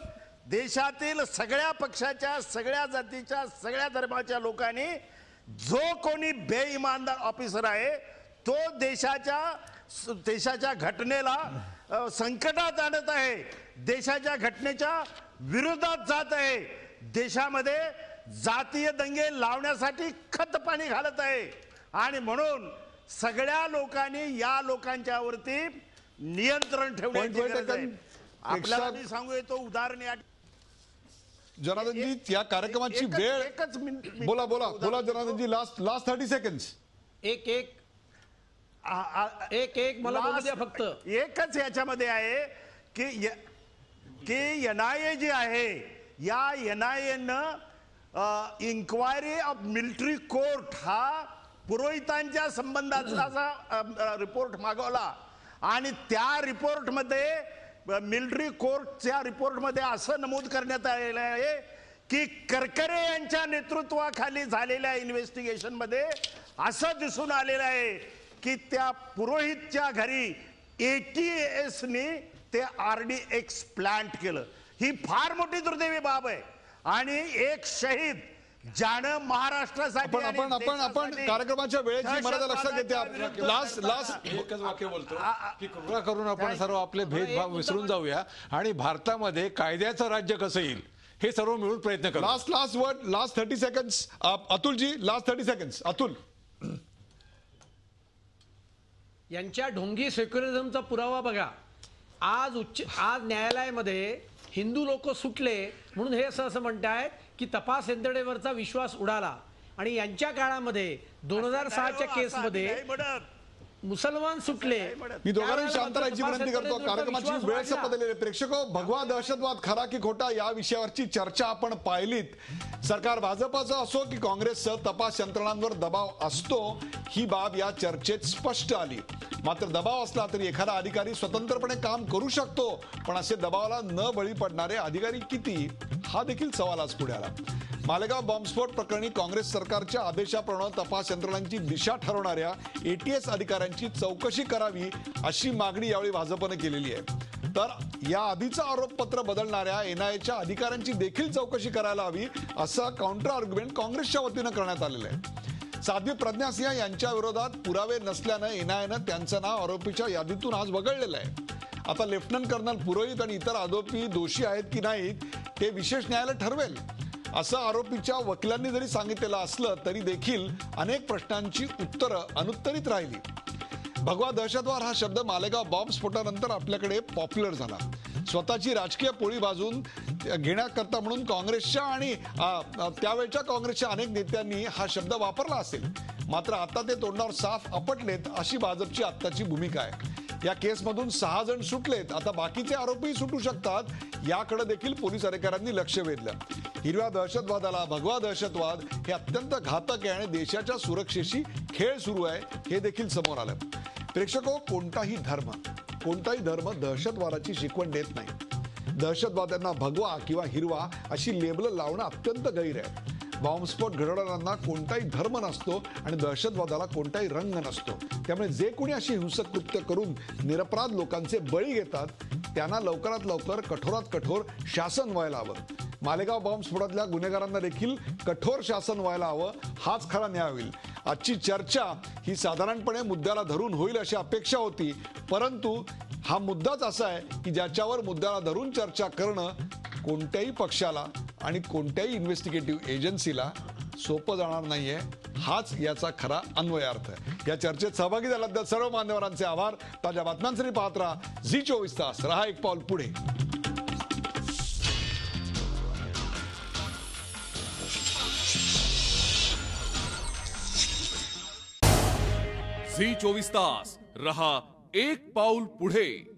देशातील सगळ्या पक्षाच्या, सगळ्या जातीच्या, सगळ्या धर्माच्या लोकांनी जो कोणी बेईमानदार ऑफिसर आहे तो देशाच्या घटनेला संकटात आणत आहे, देशाच्या घटनेच्या विरोधात जात आहे, देशामध्ये जातीय दंगे लावण्यासाठी खत पाणी घालत आहे. आणि म्हणून सगळ्या लोकांनी या लोकांच्यावरती नियंत्रण ठेवण्याची गरज आहे. आपल्याला मी सांगू येतो उदाहरण या जनार्दनजी, या कार्यक्रमाची वेळ एकच मिनिट. बोला जनार्दनजी. Last 30 seconds. एक मला बोलू द्या फक्त. एकच याच्यामध्ये आहे की NIA जी आहे, या NIA inquiry of military court हा पुरोहितांच्या संबंधाचा रिपोर्ट मागवला. आणि त्या रिपोर्टमध्ये, मिलिटरी कोर्टच्या रिपोर्टमध्ये असं नमूद करण्यात आलेलं आहे की करकरे यांच्या नेतृत्वाखाली झालेल्या इन्व्हेस्टिगेशनमध्ये असं दिसून आलेलं आहे की त्या पुरोहितच्या घरी ATS ने ते RDX प्लांट केलं. ही फार मोठी दुर्दैवी बाब आहे. आणि एक शहीद ज्यानं महाराष्ट्रासाठी आपण कार्यक्रमाच्या वेळेची मर्यादा लक्षात घेते. लास्ट एकच वाक्य बोलतो की कृपा करून आपण सर्व आपले भेदभाव विसरून जाऊया आणि भारतामध्ये कायद्याचं राज्य कसं येईल हे सर्व मिळून प्रयत्न करू. Last word, last 30 seconds. अतुलजी, लास्ट 30 सेकंड्स. अतुल. यांच्या ढोंगी सेक्युलरिझमचा पुरावा बघा. आज न्यायालयामध्ये हिंदू लोक सुटले म्हणून हे असं म्हणतायत की तपास यंत्रणेवरचा विश्वास उडाला. आणि यांच्या काळामध्ये 2006च्या केसमध्ये मुसलमान सुटले. मी दोघांनी शांत राहायची विनंती करतो. कार्यक्रमाची वेळ संपलेली. प्रेक्षको, भगवा दहशतवाद खरा की खोटा या विषयावरची चर्चा आपण पाहिलीत. सरकार भाजपचं असो की काँग्रेसचं, तपास यंत्रणांवर दबाव असतो ही बाब या चर्चेत स्पष्ट आली. मात्र दबाव असला तरी एखादा अधिकारी स्वतंत्रपणे काम करू शकतो, पण असे दबावाला न बळी पडणारे अधिकारी किती हा देखील सवाल आज पुढे आला. मालेगाव बॉम्बस्फोट प्रकरणी काँग्रेस सरकारच्या आदेशाप्रमाणे तपास यंत्रणांची दिशा ठरवणाऱ्या ATS अधिकाऱ्यांची चौकशी करावी अशी मागणी यावेळी भाजपने केलेली आहे. तर या आधीचं आरोपपत्र बदलणाऱ्या NIAच्या अधिकाऱ्यांची देखील चौकशी करायला हवी असं काउंटर आर्ग्युमेंट काँग्रेसच्या वतीनं करण्यात आलेलं आहे. साध्वी प्रज्ञा सिंह यांच्या विरोधात पुरावे नसल्यानं NIAनं त्यांचं नाव आरोपीच्या यादीतून आज वगळलेलं आहे. आता लेफ्टनंट कर्नल पुरोहित आणि इतर आरोपी दोषी आहेत की नाहीत ते विशेष न्यायालय ठरवेल असं आरोपीच्या वकिलांनी जरी सांगितलेलं असलं तरी देखील अनेक प्रश्नांची उत्तरं अनुत्तरित राहिली. भगवा दहशतवाद हा शब्द मालेगाव बॉम्बस्फोटानंतर आपल्याकडे पॉप्युलर झाला. स्वतःची राजकीय पोळी बाजून घेण्याकरता म्हणून काँग्रेसच्या आणि त्यावेळच्या काँग्रेसच्या अनेक नेत्यांनी हा शब्द वापरला असेल. मात्र आता ते तोंडावर साफ आपटलेत अशी भाजपची आत्ताची भूमिका आहे. या केसमधून 6 जण सुटलेत, आता बाकीचे आरोपी सुटू शकतात याकडे देखील पोलीस अधिकाऱ्यांनी लक्ष वेधलं. हिरव्या दहशतवादाला भगवा दहशतवाद हे अत्यंत घातक आहे आणि देशाच्या सुरक्षेशी खेळ सुरू आहे हे देखील समोर आलं. प्रेक्षको, कोणताही धर्म दहशतवादाची शिकवण देत नाही. दहशतवाद्यांना भगवा किंवा हिरवा अशी लेबल लावणं अत्यंत गैर आहे. बॉम्बस्फोट घडवणाऱ्यांना कोणताही धर्म नसतो आणि दहशतवादाला कोणताही रंग नसतो. त्यामुळे जे कोणी अशी हिंसक कृत्य करून निरपराध लोकांचे बळी घेतात त्यांना लवकरात लवकर कठोरात कठोर शासन व्हायला हवं. मालेगाव बॉम्बस्फोटातल्या गुन्हेगारांना देखील कठोर शासन व्हायला हवं, हाच खरा न्याय होईल. आजची चर्चा ही साधारणपणे मुद्द्याला धरून होईल अशी अपेक्षा होती, परंतु हा मुद्दाच असा आहे की ज्याच्यावर मुद्द्याला धरून चर्चा करणं कोणत्याही पक्षाला आणि कोणत्याही इन्व्हेस्टिगेटिव्ह एजन्सीला सोपं जाणार नाहीये. हाच याचा खरा अन्वयार्थ आहे. या चर्चेत सहभागी झाल्याबद्दल सर्व मान्यवरांचे आभार. ताज्या बातम्यांसाठी पाहत राहा झी 24 तास. रहा एक पाऊल पुढे. झी 24 तास. रहा एक पाऊल पुढे.